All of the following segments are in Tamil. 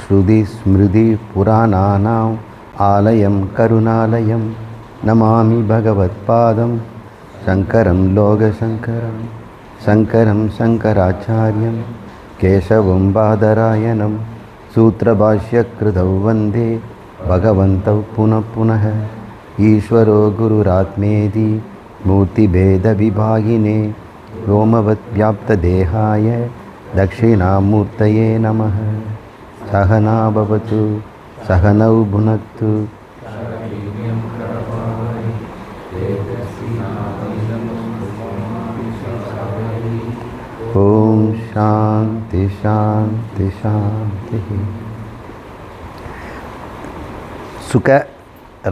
श्रुतिस्मृतिपुराणानाम् आलयं करुणालयं नमामि भगवत्पादं शङ्करं लोकशङ्करं शङ्करं शङ्कराचार्यं केशवं बादरायणं सूत्रभाष्यकृतौ वन्दे भगवन्तौ पुनः पुनः ईश्वरो गुरुरात्मेति मूर्तिभेदविभागिने व्योमवद्व्याप्तदेहाय दक्षिणामूर्तये नमः। सहना भवतु सहनौ भुनक्तु। ओम शांति शांति शांति। சுக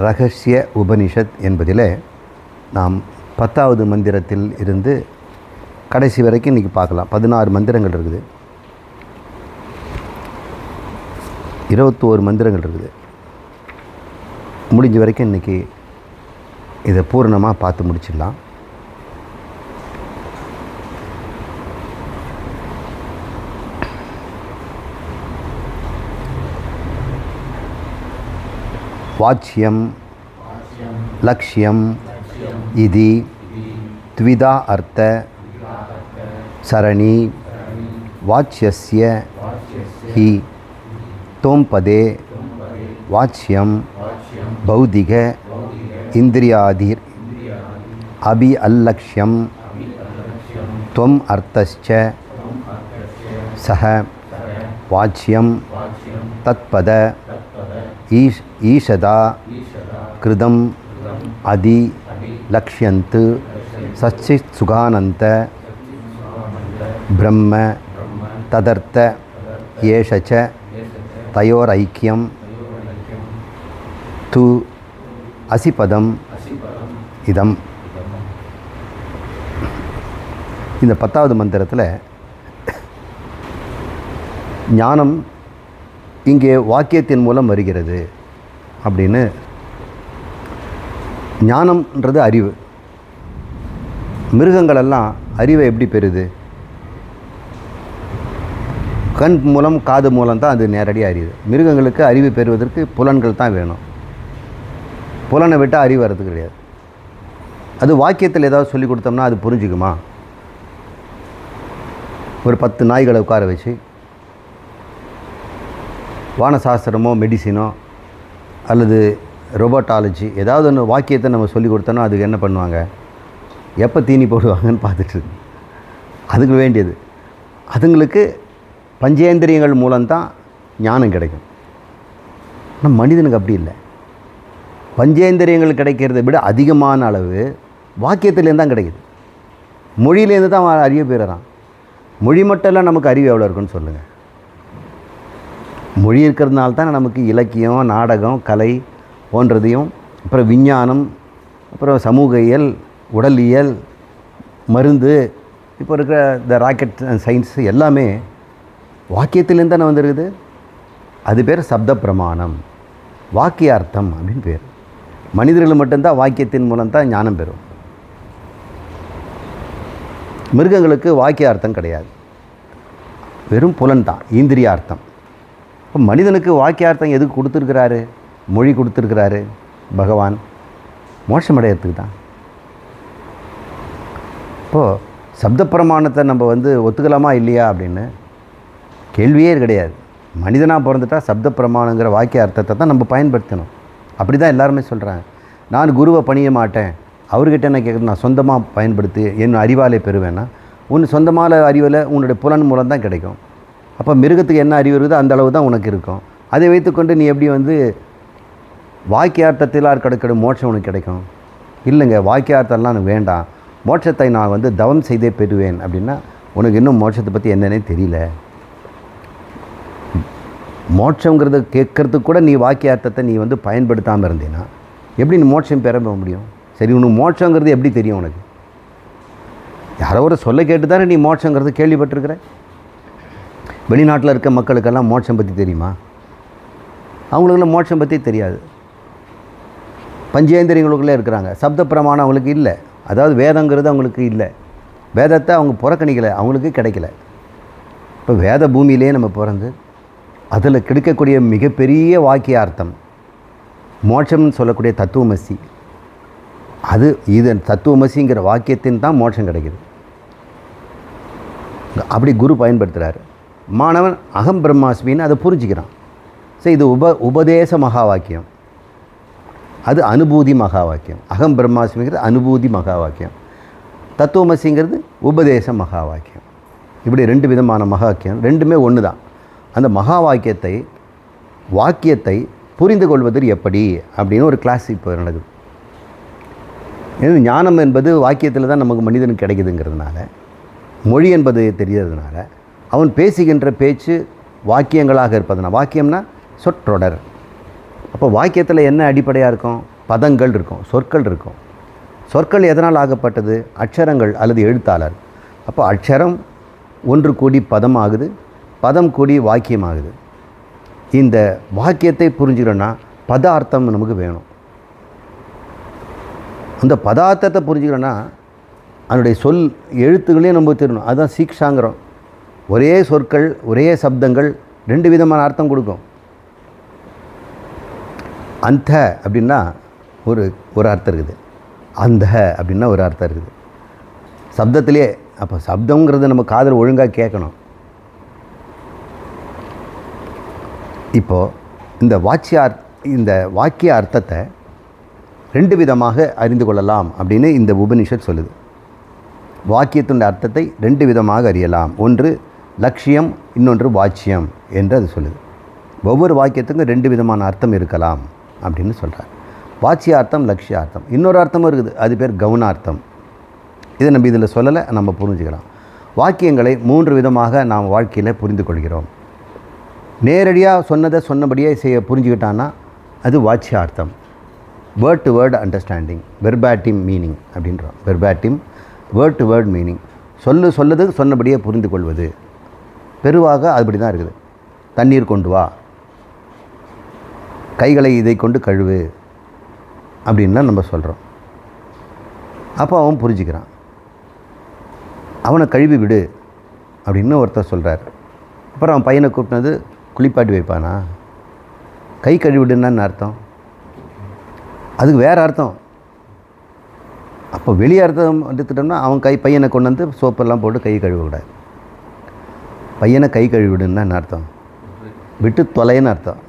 ரகசிய உபனிஷத் என்பதில் நாம் 10வது மந்திரத்தில் இருந்து கடைசி வரைக்கும் இன்றைக்கி பார்க்கலாம். 16 மந்திரங்கள் இருக்குது, 21 மந்திரங்கள் இருக்குது. முடிஞ்ச வரைக்கும் இன்றைக்கி இதை பூர்ணமாக பார்த்து முடிச்சிடலாம். வாச்சியம் லக்ஷ்யம் இதி த்விதா அர்த்த சரணி வாச்சியஸ்ய ஹி தோம்பதே வாச்சியம் பௌதிக இந்திரியாதிர் அபி அல்லக்ஷ்யம் त्वम् अर्थश्च सह वाच्यं तत्पद ईशदा कृतम् अदि लक्ष्यन्त सच्चित् सुखानन्त ब्रह्म तदर्थ येष च तयोरैक्यं तु असिपदम् இதம். இந்த 10வது மந்திரத்தில் ஞானம் இங்கே வாக்கியத்தின் மூலம் வருகிறது அப்படின்னு. ஞானம்ன்றது அறிவு. மிருகங்களெல்லாம் அறிவை எப்படி பெறுது? கண் மூலம் காது மூலம் தான் அது நேரடியாக அறிவு. மிருகங்களுக்கு அறிவு பெறுவதற்கு புலன்கள் தான் வேணும். புலனை விட்டால் அறிவு வர்றது கிடையாது. அது வாக்கியத்தில் ஏதாவது சொல்லி கொடுத்தோம்னா அது புரிஞ்சுக்குமா? ஒரு 10 நாய்களை உட்கார வச்சு வானசாஸ்திரமோ மெடிசினோ அல்லது ரோபோட்டாலஜி ஏதாவது ஒன்று வாக்கியத்தை நம்ம சொல்லி கொடுத்தோன்னா அதுக்கு என்ன பண்ணுவாங்க? எப்போ தீனி போடுவாங்கன்னு பார்த்துட்ருக்கு. அதுக்கு வேண்டியது அதுங்களுக்கு பஞ்சேந்திரியங்கள் மூலம்தான் ஞானம் கிடைக்கும். ஆனால் மனிதனுக்கு அப்படி இல்லை. பஞ்சேந்திரியங்கள் கிடைக்கிறத விட அதிகமான அளவு வாக்கியத்துலேருந்து தான் கிடைக்குது. மொழியிலேருந்து தான் அவன் அறிவு பெறுறான். மொழி மட்டும் இல்லை, நமக்கு அறிவு எவ்வளோ இருக்குன்னு சொல்லுங்கள். மொழி இருக்கிறதுனால தான் நமக்கு இலக்கியம், நாடகம், கலை போன்றதையும், அப்புறம் விஞ்ஞானம், அப்புறம் சமூகியல், உடலியல், மருந்து, இப்போ இருக்கிற இந்த ராக்கெட் சயின்ஸ் எல்லாமே வாக்கியத்திலேருந்து தானே வந்துருக்குது. அது பேர் சப்த பிரமாணம், வாக்கியார்த்தம் அப்படின்னு பேர். மனிதர்கள் மட்டும்தான் வாக்கியத்தின் மூலம் தான் ஞானம் பெறும். மிருகங்களுக்கு வாக்கியார்த்தம் கிடையாது, வெறும் புலன் தான், இந்திரியார்த்தம். இப்போ மனிதனுக்கு வாக்கியார்த்தம் எதுக்கு கொடுத்துருக்கிறாரு? மொழி கொடுத்துருக்கிறாரு பகவான், மோட்சம் அடையிறதுக்கு தான். இப்போது சப்த பிரமாணத்தை நம்ம ஒத்துக்கலாமா இல்லையா அப்படின்னு கேள்வியே கிடையாது. மனிதனாக பிறந்துட்டால் சப்த பிரமாணங்கிற வாக்கிய அர்த்தத்தை தான் நம்ம பயன்படுத்தணும். அப்படி தான் எல்லாருமே சொல்கிறாங்க. நான் குருவை பணிய மாட்டேன், அவர்கிட்ட என்ன கேட்குறது, நான் சொந்தமாக பயன்படுத்தி என் அறிவாலே பெறுவேன்னா, உன் சொந்தமான அறிவில் உன்னுடைய புலன் மூலம் தான் கிடைக்கும். அப்போ மிருகத்துக்கு என்ன அறிவு இருக்குதோ அந்த அளவு தான் உனக்கு இருக்கும். அதை வைத்துக்கொண்டு நீ எப்படி வாக்கியார்த்தத்திலார் கிடைக்கிற மோட்சம் உனக்கு கிடைக்கும்? இல்லைங்க, வாக்கியார்த்தம்லாம் எனக்கு வேண்டாம், மோட்சத்தை நான் தவம் செய்தே பெறுவேன் அப்படின்னா உனக்கு இன்னும் மோட்சத்தை பற்றி என்னன்னே தெரியல. மோட்சங்கிறத கேட்கறதுக்கு கூட நீ வாக்கியார்த்தத்தை நீ பயன்படுத்தாமல் இருந்தீன்னா எப்படி நீ மோட்சம் பெற முடியும்? சரி, உனக்கு மோட்சங்கிறது எப்படி தெரியும்? உனக்கு யாரோ ஒரு சொல்ல கேட்டு தானே நீ மோட்சங்கிறது கேள்விப்பட்டிருக்கிற. வெளிநாட்டில் இருக்க மக்களுக்கெல்லாம் மோட்சம் பற்றி தெரியுமா? அவங்களுக்கெல்லாம் மோட்சம் பற்றி தெரியாது. பஞ்சேந்திரியங்களுக்குள்ளே இருக்கிறாங்க. சப்த பிரமாணம் அவங்களுக்கு இல்லை. அதாவது வேதங்கிறது அவங்களுக்கு இல்லை. வேதத்தை அவங்க புறக்கணிக்கலை, அவங்களுக்கு கிடைக்கல. இப்போ வேத பூமியிலே நம்ம பிறந்து அதில் கிடைக்கக்கூடிய மிகப்பெரிய வாக்கியார்த்தம் மோட்சம்னு சொல்லக்கூடிய தத்துவமசி. அது இது தத்துவமசிங்கிற வாக்கியத்தின் தான் மோட்சம் கிடைக்குது. அப்படி குரு பயன்படுத்துகிறார். மாணவன் அகம் பிரம்மாஸ்மின்னு அதை புரிஞ்சுக்கிறான். ஸோ இது உபதேச மகா வாக்கியம், அது அனுபூதி மகா வாக்கியம். அகம் பிரம்மாஸ்மிங்கிறது அனுபூதி மகா வாக்கியம், தத்துவமசிங்கிறது உபதேச மகா வாக்கியம். இப்படி 2 விதமான மகா வாக்கியம், ரெண்டுமே ஒன்று தான். அந்த மகா வாக்கியத்தை புரிந்து கொள்வது எப்படி அப்படின்னு ஒரு கிளாஸ் இப்போ நடக்குது. ஏன்னா ஞானம் என்பது வாக்கியத்தில் தான் நமக்கு மனிதனுக்கு கிடைக்குதுங்கிறதுனால, மொழி என்பது தெரியறதுனால, அவன் பேசுகின்ற பேச்சு வாக்கியங்களாக இருப்பதுனா, வாக்கியம்னா சொற்றொடர். அப்போ வாக்கியத்தில் என்ன அடிப்படையாக இருக்கும்? பதங்கள் இருக்கும், சொற்கள் இருக்கும். சொற்கள் எதனால் ஆகப்பட்டது? அக்ஷரங்கள் அல்லது எழுத்தாளர். அப்போ அக்ஷரம் ஒன்று கூடி பதம் ஆகுது, பதம் கூடி வாக்கியம் ஆகுது. இந்த வாக்கியத்தை புரிஞ்சுக்கிறோன்னா பதார்த்தம் நமக்கு வேணும். அந்த பதார்த்தத்தை புரிஞ்சுக்கிறோன்னா அதனுடைய சொல் எழுத்துக்களையும் நம்ம தெரியணும். அதுதான் சீக்ஷாங்கிறோம். ஒரே சொற்கள், ஒரே சப்தங்கள் 2 விதமான அர்த்தம் கொடுக்கும். அந்த அப்படின்னா ஒரு அர்த்தம் இருக்குது, அந்த அப்படின்னா ஒரு அர்த்தம் இருக்குது சப்தத்திலே. அப்போ சப்தங்கிறது நம்ம காதில் ஒழுங்காக கேட்கணும். இப்போது இந்த வாக்கிய அர்த்தத்தை 2 விதமாக அறிந்து கொள்ளலாம் அப்படின்னு இந்த உபனிஷத் சொல்லுது. வாக்கியத்தின் அர்த்தத்தை 2 விதமாக அறியலாம். ஒன்று லட்சியம், இன்னொன்று வாச்சியம் என்று அது சொல்லுது. ஒவ்வொரு வாக்கியத்துக்கும் 2 விதமான அர்த்தம் இருக்கலாம் அப்படின்னு சொல்கிறார். வாச்சியார்த்தம், லட்சியார்த்தம். இன்னொரு அர்த்தமும் இருக்குது, அது பேர் கவுனார்த்தம். இதை நம்ம இதில் சொல்லலை, நம்ம புரிஞ்சுக்கலாம். வாக்கியங்களை 3 விதமாக நாம் வாழ்க்கையில் புரிந்து கொள்கிறோம். நேரடியாக சொன்னதை சொன்னபடியே புரிஞ்சுக்கிட்டான்னா அது வாச்சியார்த்தம். Word to word understanding, verbatim meaning அப்படின்றோம். Verbatim, word to word meaning. சொல்லுது சொன்னபடியே புரிந்து கொள்வது. பெருவாக அதுபடி தான் இருக்குது. தண்ணீர் கொண்டு வா, கைகளை இதை கொண்டு கழுவு அப்படின்லாம் நம்ம சொல்கிறோம். அப்போ அவன் புரிஞ்சுக்கிறான். அவனை கழுவி விடு அப்படின்னு ஒருத்தர் சொல்கிறார். அப்புறம் அவன் பையனை கூப்பிட்டது குளிப்பாட்டி வைப்பானா? கை கழுவிடுன்னு அர்த்தம், அதுக்கு வேறு அர்த்தம். அப்போ வெளியே அர்த்தம் எடுத்துட்டோம்னா அவன் பையனை கொண்டு வந்து சோப்பெல்லாம் போட்டு கை கழுவக்கூடாது. பையனை கை கழுவிடுன்னு என்ன அர்த்தம்? விட்டு தொலைன்னு அர்த்தம்.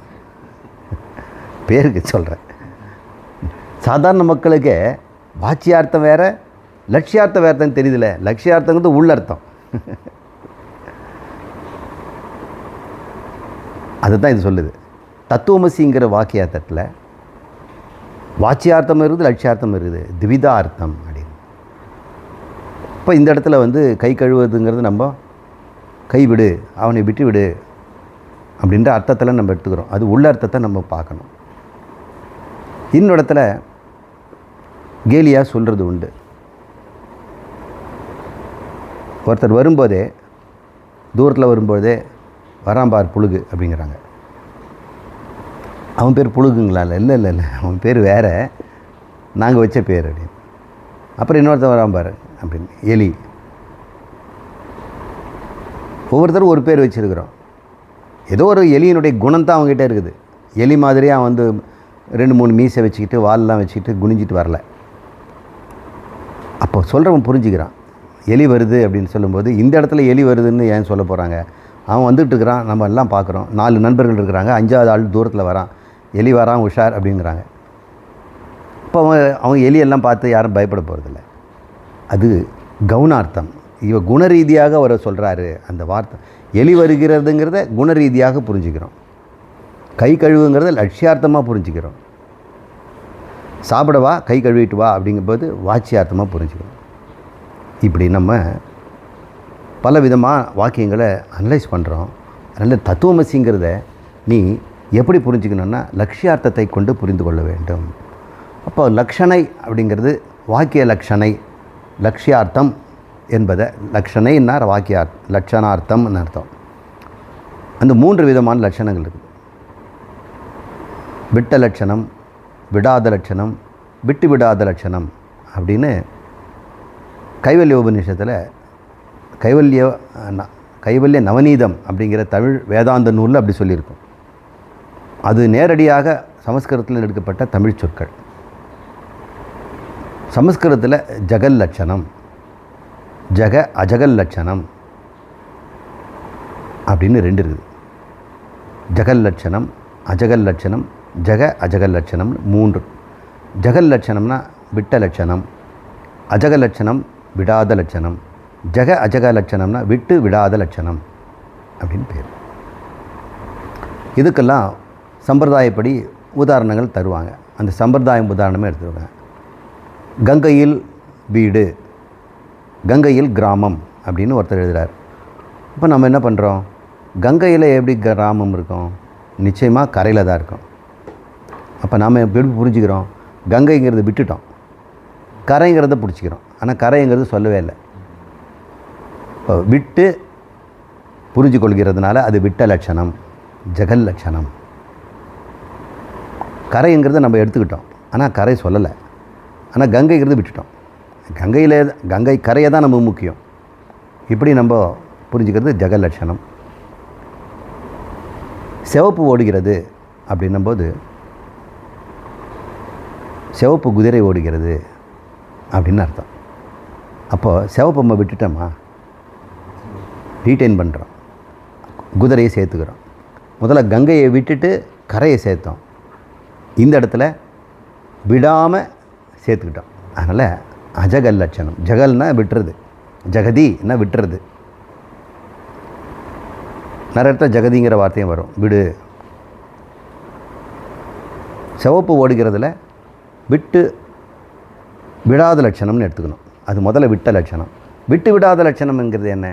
பேருக்கு சொல்கிறேன். சாதாரண மக்களுக்கு வாச்சியார்த்தம் வேறு, லட்சியார்த்தம் வேறுதான் தெரியுதுல்ல. லட்சியார்த்தங்கிறது உள்ளர்த்தம். அதுதான் இது சொல்லுது. தத்துவமசிங்கிற வாக்கியார்த்தத்தில் வாச்சியார்த்தம் இருக்குது, லட்சியார்த்தம் இருக்குது, திவிதா அர்த்தம் அப்படின்னு. இப்போ இந்த இடத்துல கை கழுவுறதுங்கிறது நம்ம கைவிடு, அவனை விட்டு விடு அப்படின்ற அர்த்தத்தில் நம்ம எடுத்துக்கிறோம். அது உள்ள அர்த்தத்தை நம்ம பார்க்கணும். இன்னொரு இடத்துல கேலியாக சொல்கிறது உண்டு. ஒருத்தர் வரும்போதே, தூரத்தில் வரும்போதே வராம்பார் புழுகு அப்படிங்கிறாங்க. அவன் பேர் புழுகுங்களா? இல்லை, அவன் பேர் வேறு, நாங்கள் வச்ச பேர் அப்படின்னு. அப்புறம் இன்னொருத்தர் வராம்பார் அப்படின்னு, எலி. ஒவ்வொருத்தரும் ஒரு பேர் வச்சுருக்கிறோம். ஏதோ ஒரு எலியினுடைய குணம் தான் அவங்ககிட்ட இருக்குது. எலி மாதிரியே அவன் 2-3 மீசை வச்சுக்கிட்டு வாலெலாம் வச்சுக்கிட்டு குனிஞ்சிட்டு வரல. அப்போ சொல்கிறவன் புரிஞ்சுக்கிறான். எலி வருது அப்படின்னு சொல்லும்போது இந்த இடத்துல எலி வருதுன்னு ஏன் சொல்ல போகிறாங்க? அவன் வந்துட்டுருக்கிறான், நம்ம எல்லாம் பார்க்குறோம். 4 நண்பர்கள் இருக்கிறாங்க, 5ஆவது ஆள் தூரத்தில் வரான், எலி வரான் உஷார் அப்படிங்கிறாங்க. இப்போ அவன் எலியெல்லாம் பார்த்து யாரும் பயப்பட போகிறதில்ல. அது கவுனார்த்தம். இவ குணரீதியாக அவரை சொல்கிறாரு. அந்த வார்த்தை எலி வருகிறதுங்கிறத குணரீதியாக புரிஞ்சுக்கிறோம். கை கழுவுங்கிறத லட்சியார்த்தமாக புரிஞ்சுக்கிறோம். சாப்பிடவா, கை கழுவிட்டு வா அப்படிங்கும்போது வாட்சியார்த்தமாக புரிஞ்சுக்கிறோம். இப்படி நம்ம பல விதமாக வாக்கியங்களை அனலைஸ் பண்ணுறோம். அதனால் தத்துவமசிங்கிறத நீ எப்படி புரிஞ்சுக்கணுன்னா லட்சியார்த்தத்தை கொண்டு புரிந்து கொள்ள வேண்டும். அப்போ லக்ஷணை அப்படிங்கிறது வாக்கிய லக்ஷணை, லட்சியார்த்தம் என்பதை லக்ஷணைன்னா லட்சணார்த்தம்னு அர்த்தம். அந்த 3 விதமான லட்சணங்கள் இருக்குது. விட்ட லட்சணம், விடாத லட்சணம், விட்டு விடாத லட்சணம் அப்படின்னு கைவல்ய உபநிஷத்தில் கைவல்ய நவநீதம் அப்படிங்கிற தமிழ் வேதாந்த நூலில் அப்படி சொல்லியிருக்கும். அது நேரடியாக சமஸ்கிருதத்தில் எடுக்கப்பட்ட தமிழ் சொற்கள். சமஸ்கிருதத்தில் ஜகல் லட்சணம், ஜக அஜகல் லட்சணம் அப்படின்னு 2 இருக்குது. ஜகல் லட்சணம், அஜகல் லட்சணம், ஜக அஜகல் லட்சணம் 3. ஜகல் லட்சணம்னா விட்ட லட்சணம், அஜக லட்சணம் விடாத லட்சணம், ஜக அஜக லட்சணம்னா விட்டு விடாத லட்சணம் அப்படின்னு பேர். இதுக்கெல்லாம் சம்பிரதாயப்படி உதாரணங்கள் தருவாங்க. அந்த சம்பிரதாயம் உதாரணமே எடுத்துருவாங்க. கங்கையில் வீடு, கங்கையில் கிராமம் அப்படின்னு ஒருத்தர் எழுதுகிறார். இப்போ நம்ம என்ன பண்ணுறோம்? கங்கையில் எப்படி கிராமம் இருக்கும்? நிச்சயமாக கரையில் தான் இருக்கும். அப்போ நாம் எப்படி புரிஞ்சுக்கிறோம்? கங்கைங்கிறத விட்டுட்டோம், கரைங்கிறத பிடிச்சிக்கிறோம். ஆனால் கரைங்கிறது சொல்லவே இல்லை. இப்போ விட்டு புரிஞ்சு கொள்கிறதுனால அது விட்ட லட்சணம், ஜகல் லட்சணம். கரைங்கிறத நம்ம எடுத்துக்கிட்டோம், ஆனால் கரை சொல்லலை. ஆனால் கங்கைங்கிறது விட்டுட்டோம். கங்கை கரையை தான் நம்ம முக்கியம். இப்படி நம்ம புரிஞ்சுக்கிறது ஜகல் லட்சணம். சிவப்பு ஓடுகிறது அப்படின்னும்போது சிவப்பு குதிரை ஓடுகிறது அப்படின்னு அர்த்தம். அப்போது சிவப்பு நம்ம விட்டுட்டோமா? ரீட்டைன் பண்ணுறோம், குதிரையை சேர்த்துக்கிறோம். முதல்ல கங்கையை விட்டுட்டு கரையை சேர்த்தோம், இந்த இடத்துல விடாமல் சேர்த்துக்கிட்டோம். அதனால் அஜகல் லட்சணம். ஜகல்னா விட்டுறது, ஜகதினா விட்டுறது. நிறைய இடத்துல ஜகதிங்கிற வார்த்தையும் வரும், விடு. சிவப்பு ஓடுகிறதுல விட்டு விடாத லட்சணம்னு எடுத்துக்கணும். அது முதல்ல விட்ட லட்சணம். விட்டு விடாத லட்சணம்ங்கிறது என்ன?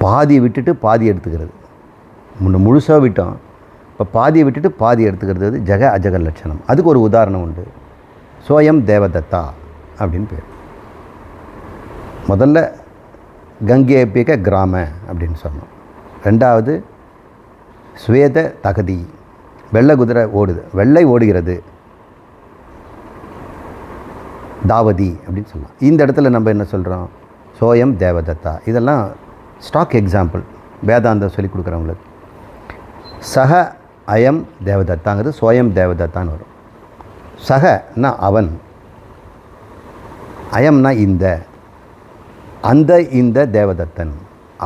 பாதியை விட்டுட்டு பாதி எடுத்துக்கிறது. முழுசாக விட்டோம், இப்போ பாதியை விட்டுட்டு பாதி எடுத்துக்கிறது ஜக அஜகல் லட்சணம். அதுக்கு ஒரு உதாரணம் உண்டு. சோயம் தேவதத்தா அப்படின்னு பேர். முதல்ல கங்கேபிக கிராம அப்படின்னு சொன்னோம். 2வது ஸ்வேத தகதி, வெள்ளை குதிரை ஓடுது, வெள்ளை ஓடுகிறது, தாவதி அப்படின்னு சொல்லலாம். இந்த இடத்துல நம்ம என்ன சொல்கிறோம்? சோயம் தேவதத்தா. இதெல்லாம் ஸ்டாக் எக்ஸாம்பிள் வேதாந்தம் சொல்லிக் கொடுக்குறவங்களுக்கு. சக அயம் தேவதத்தாங்கிறது சோயம் தேவதத்தான்னு வரும். சகனா அவன், அயம்னா இந்த, அந்த இந்த தேவதத்தன்,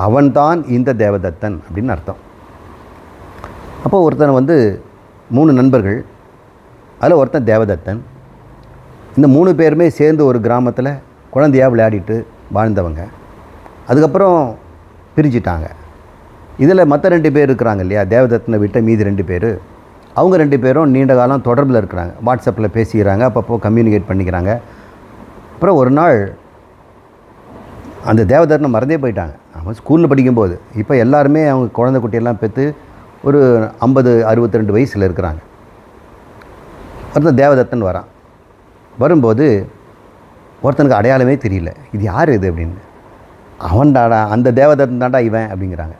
அவன்தான் இந்த தேவதத்தன் அப்படின்னு அர்த்தம். அப்போ ஒருத்தன் 3 நண்பர்கள், அதில் ஒருத்தன் தேவதத்தன். இந்த 3 பேருமே சேர்ந்து ஒரு கிராமத்தில் குழந்தையாக விளையாடிட்டு வாழ்ந்தவங்க. அதுக்கப்புறம் பிரிஞ்சிட்டாங்க. இதில் மற்ற 2 பேர் இருக்கிறாங்க இல்லையா, தேவதத்தனை விட்ட மீதி 2 பேர். அவங்க 2 பேரும் நீண்ட காலம் தொடர்பில் இருக்கிறாங்க, வாட்ஸ்அப்பில் பேசிக்கிறாங்க, அப்பப்போ கம்யூனிகேட் பண்ணிக்கிறாங்க. அப்புறம் ஒரு நாள் அந்த தேவதத்தனை மறந்தே போயிட்டாங்க. அவங்க ஸ்கூலில் படிக்கும்போது. இப்போ எல்லாருமே அவங்க குழந்தை குட்டியெல்லாம் பெற்று ஒரு 50-62 வயசில் இருக்கிறாங்க. ஒருத்தன் தேவதத்தன் வரான். வரும்போது ஒருத்தனுக்கு அடையாளமே தெரியல, இது யார் இது அப்படின்னு. அவன்டாடா, அந்த தேவதத்தன் தாண்டா இவன் அப்படிங்கிறாங்க.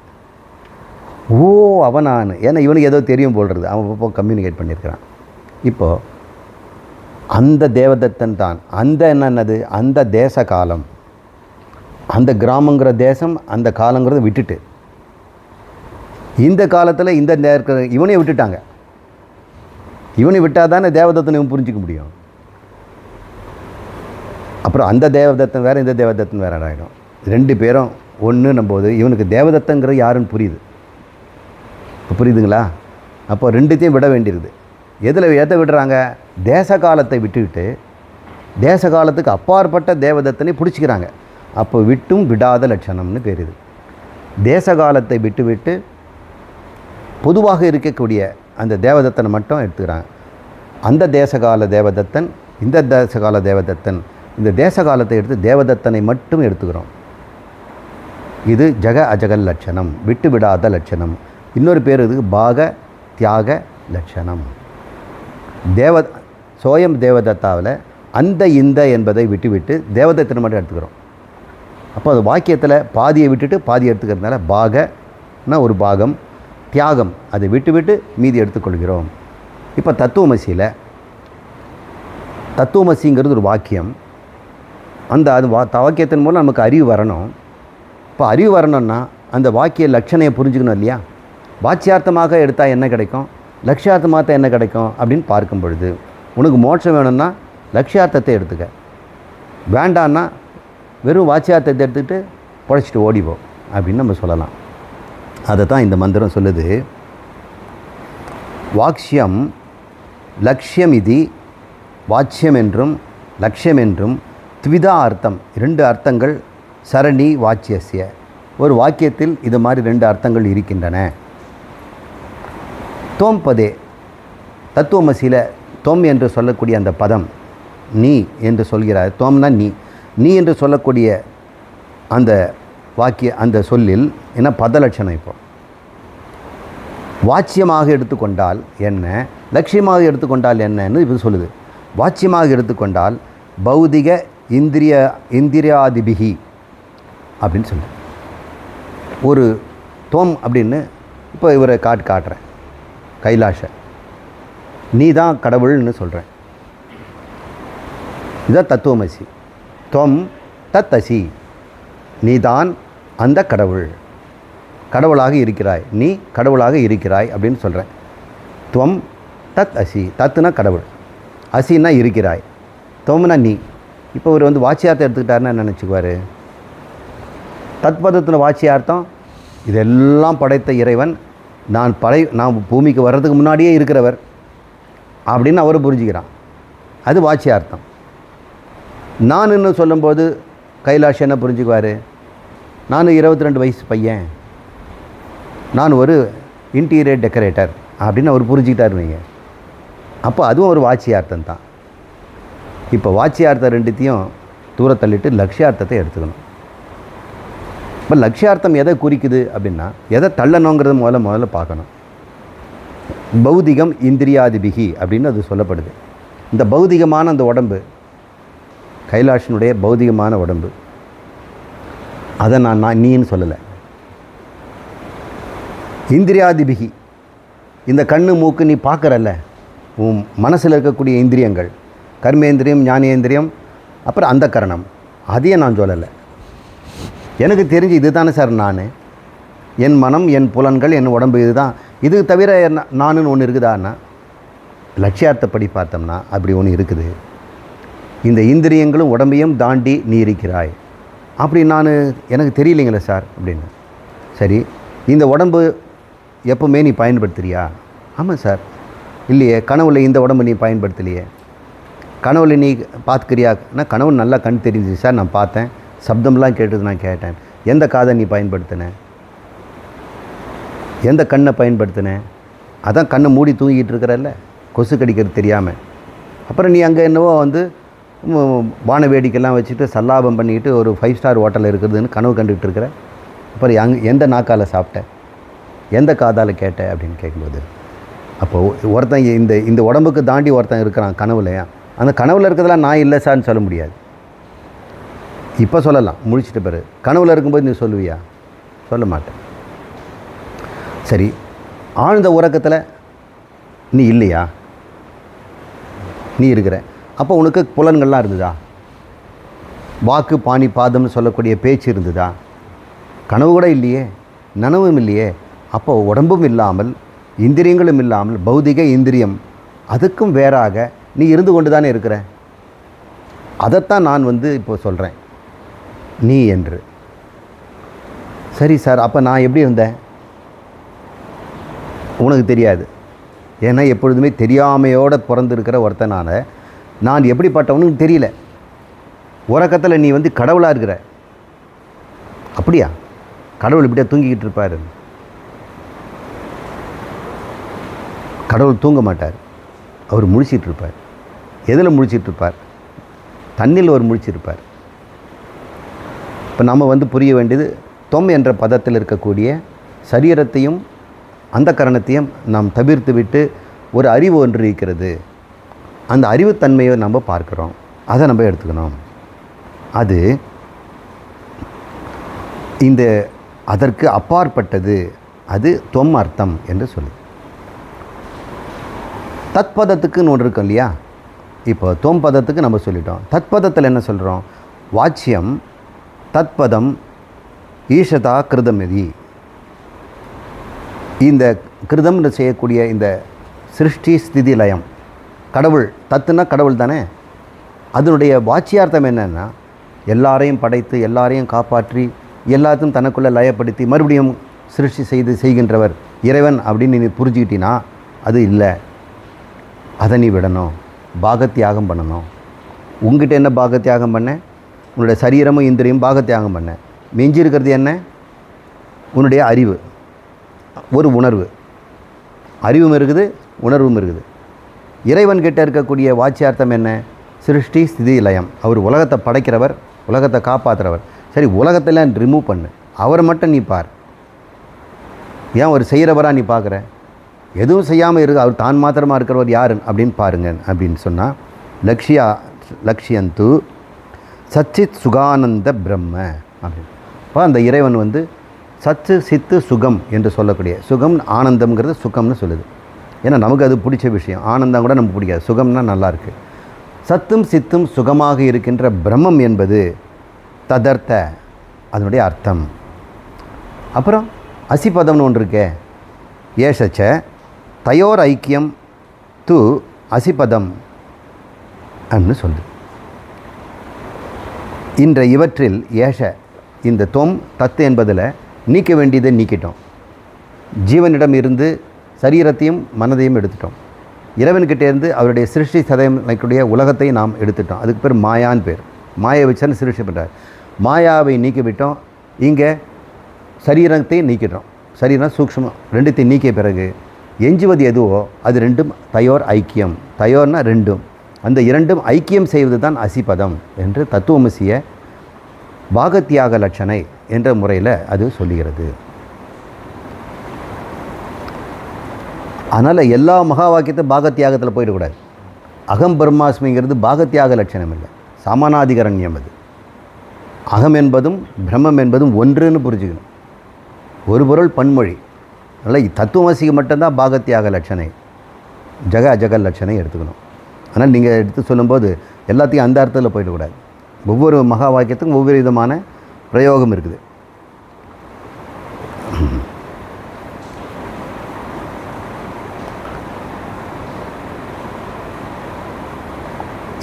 ஓ அவனான், ஏன்னா இவனுக்கு ஏதோ தெரியும் போல்றது, அவன் இப்போ கம்யூனிகேட் பண்ணியிருக்கிறான். இப்போது அந்த தேவதத்தன் தான். அந்த என்னது? அந்த தேச காலம், அந்த கிராமங்கிற தேசம், அந்த காலங்கிறத விட்டுட்டு இந்த காலத்தில் இந்த இவனையும் விட்டுட்டாங்க. இவனை விட்டால் தானே தேவதத்தனை புரிஞ்சிக்க முடியும். அப்புறம் அந்த தேவதத்தன் வேறு, இந்த தேவதத்தன் வேறு ஆகிடும். 2 பேரும் ஒன்றுன்னும் போது இவனுக்கு தேவதத்தங்கிற யாருன்னு புரியுது. புரியுதுங்களா? அப்போ 2த்தையும் விட வேண்டியிருக்குது. எதை விடுறாங்க? தேச காலத்தை விட்டுக்கிட்டு தேச காலத்துக்கு அப்பாற்பட்ட தேவதத்தனை பிடிச்சிக்கிறாங்க. அப்போ விட்டும் விடாத லட்சணம்னு பேர் இது. தேச காலத்தை விட்டு விட்டு பொதுவாக இருக்கக்கூடிய அந்த தேவதத்தனை மட்டும் எடுத்துக்கிறாங்க. அந்த தேசகால தேவதத்தன், இந்த தேசகால தேவதத்தன். இந்த தேச காலத்தை எடுத்து தேவதத்தனை மட்டும் எடுத்துக்கிறோம். இது ஜக அஜகல் லட்சணம், விட்டு விடாத லட்சணம். இன்னொரு பேர் இதுக்கு பாக தியாக லட்சணம். சோயம் தேவதத்தாவில் அந்த இந்த என்பதை விட்டுவிட்டு தேவதத்தனை மட்டும் எடுத்துக்கிறோம். அப்போ அது வாக்கியத்தில் பாதியை விட்டுட்டு பாதியை எடுத்துக்கிறதுனால பாகனா ஒரு பாகம், தியாகம் அதை விட்டு விட்டு மீதி எடுத்துக்கொள்கிறோம். இப்போ தத்துவமசியில், தத்துவமசிங்கிறது ஒரு வாக்கியம். அது வாக்கியத்தின் மூலம் நமக்கு அறிவு வரணும். இப்போ அறிவு வரணும்னா அந்த வாக்கிய லட்சணையை புரிஞ்சுக்கணும் இல்லையா? வாச்சியார்த்தமாக எடுத்தால் என்ன கிடைக்கும், லட்சியார்த்தமாக என்ன கிடைக்கும் அப்படின்னு பார்க்கும் பொழுது, உனக்கு மோட்சம் வேணும்னா லட்சியார்த்தத்தை எடுத்துக்க, வேண்டான்னா வெறும் வாச்சியார்த்தத்தை எடுத்துக்கிட்டு பொழைச்சிட்டு ஓடிப்போ அப்படின்னு நம்ம சொல்லலாம். அதை தான் இந்த மந்திரம் சொல்லுது. வாக்ஷ்யம் லக்ஷ்யம் இது வாச்சியம் என்றும் லக்ஷ்யம் என்றும் த்விதா அர்த்தம், 2 அர்த்தங்கள் சரணி வாச்சியஸ்ய, ஒரு வாக்கியத்தில் இது மாதிரி 2 அர்த்தங்கள் இருக்கின்றன. தோம் பதே, தத்துவமசியில் தோம் என்று சொல்லக்கூடிய அந்த பதம், நீ என்று சொல்கிறார். தோம்னா நீ என்று சொல்லக்கூடிய அந்த அந்த சொல்லில் என்ன பதலட்சணம்? இப்போ வாச்சியமாக எடுத்துக்கொண்டால் என்ன, லட்சியமாக எடுத்துக்கொண்டால் என்னன்னு இப்போ சொல்லுது. வாச்சியமாக எடுத்துக்கொண்டால் பௌதிக இந்திரியாதிபிகி அப்படின்னு சொல்லுது. ஒரு தோம் அப்படின்னு இப்போ இவரை காட்டுறேன், கைலாஷ நீ தான் கடவுள்னு சொல்கிறேன். இதுதான் தத்துவமசி. தொம் தத் அசி, நீதான் அந்த கடவுள், கடவுளாக இருக்கிறாய், நீ கடவுளாக இருக்கிறாய் அப்படின்னு சொல்கிறேன். துவம் தத் அசி, தத்துனா கடவுள், அசின்னா இருக்கிறாய், தொம்னா நீ. இப்போ ஒரு வாச்சியார்த்தம் எடுத்துக்கிட்டாருன்னா நினச்சிக்குவார், தத்பதத்தில் வாச்சியார்த்தம் இதெல்லாம் படைத்த இறைவன், நான் பூமிக்கு வர்றதுக்கு முன்னாடியே இருக்கிறவர் அப்படின்னு அவர் புரிஞ்சுக்கிறான். அது வாச்சியார்த்தம். நான் இன்னும் சொல்லும்போது கைலாஷ் என்ன புரிஞ்சுக்குவார், நான் 22 வயசு பையன், நான் ஒரு இன்டீரியர் டெக்கரேட்டர் அப்படின்னு அவர் புரிஞ்சுக்கிட்டார் வைங்க. அப்போ அதுவும் ஒரு வாச்சியார்த்தம் தான். இப்போ வாச்சியார்த்தம் 2த்தையும் தூர தள்ளிட்டு லட்சியார்த்தத்தை எடுத்துக்கணும். இப்போ லட்சியார்த்தம் எதை குறிக்குது அப்படின்னா, எதை தள்ளணுங்கிறத முதல்ல பார்க்கணும். பௌதிகம் இந்திரியாதிபிகி அப்படின்னு அது சொல்லப்படுது. இந்த பௌதிகமான அந்த உடம்பு, கைலாஷனுடைய பௌதிகமான உடம்பு, அதை நான் நீன்னு சொல்லலை. இந்திரியாதிபிகி, இந்த கண்ணு மூக்கு நீ பார்க்குறல்ல, உன் மனசில் இருக்கக்கூடிய இந்திரியங்கள், கர்மேந்திரியம் ஞானேந்திரியம் அப்புறம் அந்த கரணம், அதையே நான் சொல்லலை. எனக்கு தெரிஞ்சு இது தானே சார் நான், என் மனம் என் புலன்கள் என் உடம்பு இதுதான், இது தவிர நானுன்னு ஒன்று இருக்குதான்னா, லட்சியார்த்தப்படி பார்த்தோம்னா அப்படி ஒன்று இருக்குது. இந்த இந்திரியங்களும் உடம்பையும் தாண்டி நீ இருக்கிறாய். அப்படி எனக்கு தெரியலைங்களே சார் அப்படின்னு. சரி, இந்த உடம்பு எப்போவுமே நீ பயன்படுத்துறியா? ஆமாம் சார். இல்லையே, கனவுல இந்த உடம்பு நீ பயன்படுத்தலையே. கனவுல நீ பார்த்துக்கிறியான்னா, கனவு நல்லா கண் தெரிஞ்சிச்சு சார், நான் பார்த்தேன், சப்தம்லாம் கேட்டது நான் கேட்டேன். எந்த காதை நீ பயன்படுத்தின, எந்த கண்ணை பயன்படுத்தின? அதான் கண்ணை மூடி தூங்கிட்டு இருக்கிறல்ல, கொசு கடிக்கிறது தெரியாமல். அப்புறம் நீ அங்கே என்னவோ வான வேடிக்கைலாம் வச்சுட்டு சல்லாபம் பண்ணிக்கிட்டு ஒரு 5 ஸ்டார் ஹோட்டலில் இருக்கிறதுன்னு கனவு கண்டுகிட்டு இருக்கிற. அப்புறம் எந்த நாக்கால் சாப்பிட்ட, எந்த காதால் கேட்ட அப்படின்னு கேட்கும்போது, அப்போது ஒருத்தன் இந்த உடம்புக்கு தாண்டி ஒருத்தன் இருக்கிறான் கனவுலையா, அந்த கனவில் இருக்கிறதெல்லாம் நான் இல்லை சார்னு சொல்ல முடியாது. இப்போ சொல்லலாம் முடிச்சிட்ட பிறகு. கனவில் இருக்கும்போது நீ சொல்லுவியா? சொல்ல மாட்டேன். சரி, ஆழ்ந்த உறக்கத்தில் நீ இல்லையா? நீ இருக்கிற. அப்போ உனக்கு புலன்கள்லாம் இருந்ததா? வாக்கு பாணி பாதம்னு சொல்லக்கூடிய பேச்சு இருந்ததா? கனவு கூட இல்லையே, நனவும் இல்லையே. அப்போ உடம்பும் இல்லாமல் இந்திரியங்களும் இல்லாமல் பௌதிக இந்திரியம் அதுக்கும் வேறாக நீ இருந்து கொண்டு தானே இருக்கிற. அதைத்தான் நான் இப்போ சொல்கிறேன் நீ என்று. சரி சார், அப்போ நான் எப்படி இருந்தேன் உனக்கு தெரியாது. ஏன்னா எப்பொழுதுமே தெரியாமையோடு பிறந்திருக்கிற ஒருத்தனால நான் எப்படிப்பட்டவனுக்கு தெரியல. உறக்கத்தில் நீ கடவுளாக இருக்கிற. அப்படியா? கடவுள் இப்படியா தூங்கிக்கிட்டு இருப்பார்? கடவுள் தூங்க மாட்டார், அவர் முழிச்சிட்டு இருப்பார். எதில் முழிச்சிட்டு இருப்பார்? தண்ணியில் அவர் முழிச்சிருப்பார். இப்போ நம்ம புரிய வேண்டியது, தொம் என்ற பதத்தில் இருக்கக்கூடிய சரீரத்தையும் அந்த கரணத்தையும் நாம் தவிர்த்து விட்டு ஒரு அறிவு ஒன்று இருக்கிறது. அந்த அறிவுத்தன்மையை நம்ம பார்க்குறோம், அதை நம்ம எடுத்துக்கணும். அது அதற்கு அப்பாற்பட்டது, அது தொம் அர்த்தம் என்று சொல்லு. தத்பதத்துக்குன்னு ஒன்று இருக்கும் இல்லையா? இப்போ தொம் பதத்துக்கு நம்ம சொல்லிட்டோம். தத்பதத்தில் என்ன சொல்கிறோம்? வாச்சியம் தத்பதம் ஈஷதா கிருதமிதி. இந்த கிருதம்னு செய்யக்கூடிய இந்த சிருஷ்டி ஸ்திதி லயம், கடவுள் தத்துனா கடவுள் தானே, அதனுடைய வாச்சியார்த்தம் என்னென்னா எல்லாரையும் படைத்து எல்லாரையும் காப்பாற்றி எல்லாத்தையும் தனக்குள்ளே லயப்படுத்தி மறுபடியும் சிருஷ்டி செய்கின்றவர் இறைவன் அப்படின்னு நீ புரிஞ்சுக்கிட்டினா அது இல்லை. அதை நீ விடணும், பாகத்தியாகம் பண்ணணும். உங்ககிட்ட என்ன பாகத்தியாகம் பண்ண? உன்னுடைய சரீரமும் இந்திரியும் பாகத்தியாகம் பண்ண. மிஞ்சி இருக்கிறது என்ன? உன்னுடைய அறிவு, ஒரு உணர்வு. அறிவும் இருக்குது, உணர்வும் இருக்குது. இறைவன் கிட்ட இருக்கக்கூடிய வாச்சியார்த்தம் என்ன? சிருஷ்டி ஸ்திதி லயம். அவர் உலகத்தை படைக்கிறவர், உலகத்தை காப்பாற்றுறவர். சரி, உலகத்தெல்லாம் ரிமூவ் பண்ணு, அவரை மட்டும் நீ பார். ஏன் ஒரு செய்கிறவராக நீ பார்க்குற? எதுவும் செய்யாமல் இருக்கு, அவர் தான் மாத்திரமாக இருக்கிறவர் யாரு அப்படின்னு பாருங்க அப்படின்னு சொன்னால் லக்ஷியந்து சச்சித் சுகானந்த பிரம்ம அப்படின்னு. இப்போ அந்த இறைவன் வந்து சத்து சித்து சுகம் என்று சொல்லக்கூடிய, சுகம் ஆனந்தம்ங்கிறது சுகம்னு சொல்லுது. ஏன்னா நமக்கு அது பிடிச்ச விஷயம். ஆனந்தம் கூட நமக்கு பிடிக்காது, சுகம்னா நல்லாயிருக்கு. சத்தும் சித்தும் சுகமாக இருக்கின்ற பிரம்மம் என்பது ததர்த்த, அதனுடைய அர்த்தம். அப்புறம் அசிபதம்னு ஒன்று இருக்கே, ஏஷச்ச தயோர் ஐக்கியம் து அசிபதம் அப்படின்னு சொல்லுது. இன்ற இவற்றில் ஏஷ, இந்த தொம் தத்து என்பதில் நீக்க வேண்டியதை நீக்கிட்டோம். ஜீவனிடம் இருந்து சரீரத்தையும் மனதையும் எடுத்துட்டோம். இறைவன்கிட்டேருந்து அவருடைய சிருஷ்டி சதயக்கூடிய உலகத்தை நாம் எடுத்துட்டோம். அதுக்கு பேர் மாயான்னு பேர். மாயை வச்சான்னு சிருஷ்டி பண்ணுறார். மாயாவை நீக்கிவிட்டோம். இங்கே சரீரத்தை நீக்கிட்டோம். சரீரம் சூக்ஷ்மம் ரெண்டுத்தையும் நீக்கிய பிறகு எஞ்சுவது எதுவோ அது ரெண்டும் தயோர் ஐக்கியம். தயோர்னா ரெண்டும், அந்த இரண்டும் ஐக்கியம் செய்வது தான் அசிபதம் என்று தத்துவமசிய பாகத்தியாக லட்சணை என்ற முறையில் அது சொல்லுகிறது. அதனால் எல்லா மகா வாக்கியத்தையும் பாகத்தியாகத்தில் போயிடக்கூடாது. அகம் பிரம்மாஸ்மிங்கிறது பாகத்தியாக லட்சணம் இல்லை, சமானாதிகரண்யம். அது அகம் என்பதும் பிரம்மம் என்பதும் ஒன்றுன்னு புரிஞ்சுக்கணும். ஒரு பொருள் பன்மொழி. அதனால் தத்துவமசிக்கு மட்டும்தான் பாகத்தியாக லட்சணை, ஜக அஜக லட்சணை எடுத்துக்கணும். ஆனால் நீங்கள் எடுத்து சொல்லும்போது எல்லாத்தையும் அந்த அர்த்தத்தில் போயிடக்கூடாது. ஒவ்வொரு மகா வாக்கியத்துக்கும் ஒவ்வொரு விதமான பிரயோகம் இருக்குது.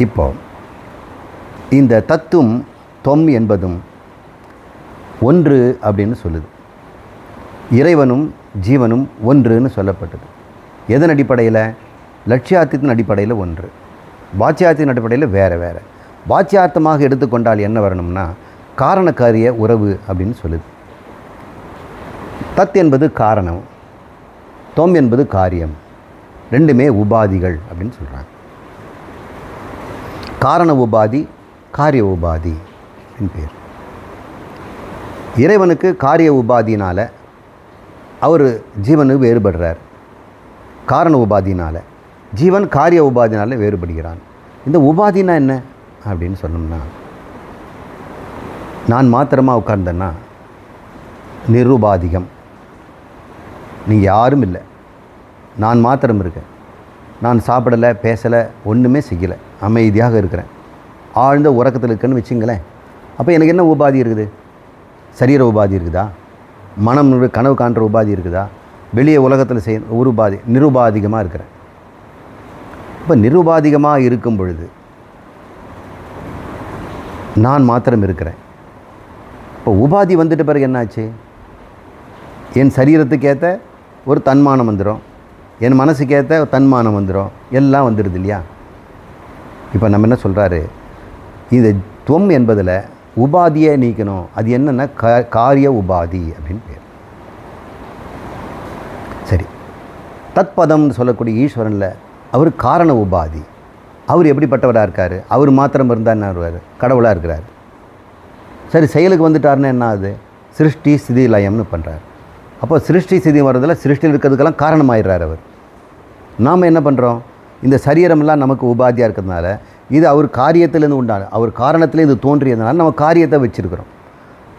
இப்போ இந்த தத்துவம் தொம் என்பதும் ஒன்று அப்படின்னு சொல்லுது. இறைவனும் ஜீவனும் ஒன்றுன்னு சொல்லப்பட்டது. எதன் அடிப்படையில்? லட்சியார்த்தத்தின் அடிப்படையில் ஒன்று, வாச்சியார்த்தத்தின் அடிப்படையில் வேறு வேறு. வாச்சியார்த்தமாக எடுத்துக்கொண்டால் என்ன வரணும்னா காரணக்காரிய உறவு அப்படின்னு சொல்லுது. தத் என்பது காரணம், தொம் என்பது காரியம். ரெண்டுமே உபாதிகள் அப்படின்னு சொல்கிறாங்க. காரண உபாதி, காரிய உபாதி அப்படின்னு பேர். இறைவனுக்கு காரிய உபாதினால் அவர் ஜீவனுக்கு வேறுபடுறார். காரண உபாதினால் ஜீவன் காரிய உபாதினால் வேறுபடுகிறான். இந்த உபாதினா என்ன அப்படின்னு சொன்னோம்னா, நான் மாத்திரமாக உட்கார்ந்தேன்னா நிருபாதிகம். நீங்கள் யாரும் இல்லை, நான் மாத்திரம் இருக்கேன். நான் சாப்பிடலை, பேசலை, ஒன்றுமே செய்யலை, அமைதியாக இருக்கிறேன், ஆழ்ந்த உறக்கத்தில் இருக்குன்னு வச்சுங்களேன். அப்போ எனக்கு என்ன உபாதி இருக்குது? சரீர உபாதி இருக்குதா? மனம் கனவு காண்ற உபாதி இருக்குதா? வெளியே உலகத்தில் செய்ய ஒரு உபாதி, நிருபாதிகமாக இருக்கிறேன். இப்போ நிருபாதிகமாக இருக்கும் பொழுது நான் மாத்திரம் இருக்கிறேன். இப்போ உபாதி வந்துட்ட பிறகு என்னாச்சு? என் சரீரத்துக்கேற்ற ஒரு தன்மானம் வந்துடும், என் மனசுக்கேற்ற தன்மானம் வந்துடும், எல்லாம் வந்துடுது இல்லையா? இப்போ நம்ம என்ன சொல்கிறாரு, இந்த துவம் என்பதில் உபாதியை நீக்கணும். அது என்னென்னா காரிய உபாதி அப்படின்னு பேர். சரி, தத்பதம்னு சொல்லக்கூடிய ஈஸ்வரனில் அவர் காரண உபாதி. அவர் எப்படிப்பட்டவராக இருக்கார்? அவர் மாத்திரம் இருந்தால் என்ன வருவார்? கடவுளாக இருக்கிறார். சரி, செயலுக்கு வந்துட்டார்னா என்ன ஆகுது? சிருஷ்டி ஸ்திதி லயம்னு பண்ணுறார். அப்போ சிருஷ்டி ஸ்திதி வர்றதில் சிருஷ்டியில் இருக்கிறதுக்கெல்லாம் காரணமாயிடுறார் அவர். நாம் என்ன பண்ணுறோம்? இந்த சரீரமெல்லாம் நமக்கு உபாதியாக இருக்கிறதுனால இது அவர் காரியத்திலேருந்து உண்டான, அவர் காரணத்திலேருந்து தோன்றியதுனால நம்ம காரியத்தை வச்சுருக்கிறோம்.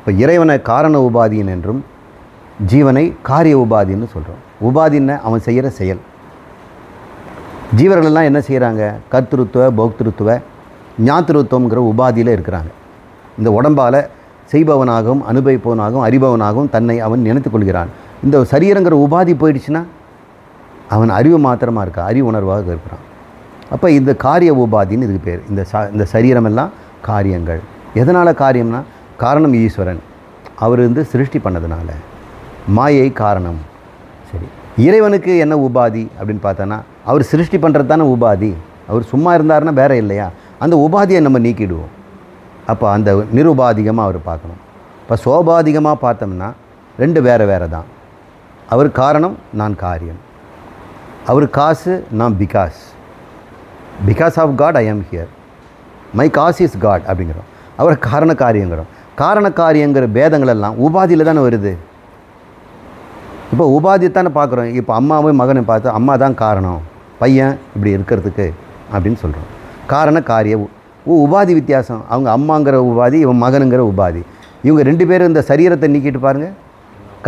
இப்போ இறைவனை காரண உபாதியின் என்றும் ஜீவனை காரிய உபாதின்னு சொல்கிறோம். உபாதின்னு அவன் செய்கிற செயல். ஜீவர்களெல்லாம் என்ன செய்கிறாங்க? கர்த்திருத்துவ போக்திருத்துவ ஞாத்திருத்துவங்கிற உபாதியில் இருக்கிறாங்க. இந்த உடம்பால் செய்பவனாகவும் அனுபவிப்பவனாகவும் அறிபவனாகவும் தன்னை அவன் நினைத்து கொள்கிறான். இந்த சரீரங்கிற உபாதி போயிடுச்சுன்னா அவன் அறிவு மாத்திரமாக இருக்கா, அறிவு உணர்வாக இருக்கிறான். அப்போ இந்த காரிய உபாதின்னு இதுக்கு பேர். இந்த சரீரமெல்லாம் காரியங்கள். எதனால் காரியம்னா காரணம் ஈஸ்வரன், அவர் சிருஷ்டி பண்ணதுனால. மாயை காரணம். சரி, இறைவனுக்கு என்ன உபாதி அப்படின்னு பார்த்தோன்னா அவர் சிருஷ்டி பண்ணுறது தானே உபாதி. அவர் சும்மா இருந்தாருன்னா வேற இல்லையா, அந்த உபாதியை நம்ம நீக்கிடுவோம். அப்போ அந்த நிருபாதிகமாக அவர் பார்க்கணும். இப்போ சோபாதிகமாக பார்த்தோம்னா ரெண்டு வேறு வேறு தான். அவர் காரணம், நான் காரியம். அவர் காசு, நான் because of God I am here, my cause is God அப்படிங்கிறோம். அவர் காரண காரியங்கிறோம். காரண காரியங்கிற பேதங்கள் எல்லாம் உபாதியில் தானே வருது. இப்போ உபாதி தானே பார்க்குறோம். இப்போ அம்மாவும் மகனை பார்த்து அம்மா தான் காரணம், பையன் இப்படி இருக்கிறதுக்கு அப்படின்னு சொல்கிறோம். காரண காரிய உபாதி வித்தியாசம். அவங்க அம்மாங்கிற உபாதி, இவன் மகனுங்கிற உபாதி. இவங்க ரெண்டு பேரும் இந்த சரீரத்தை நீக்கிட்டு பாருங்கள்,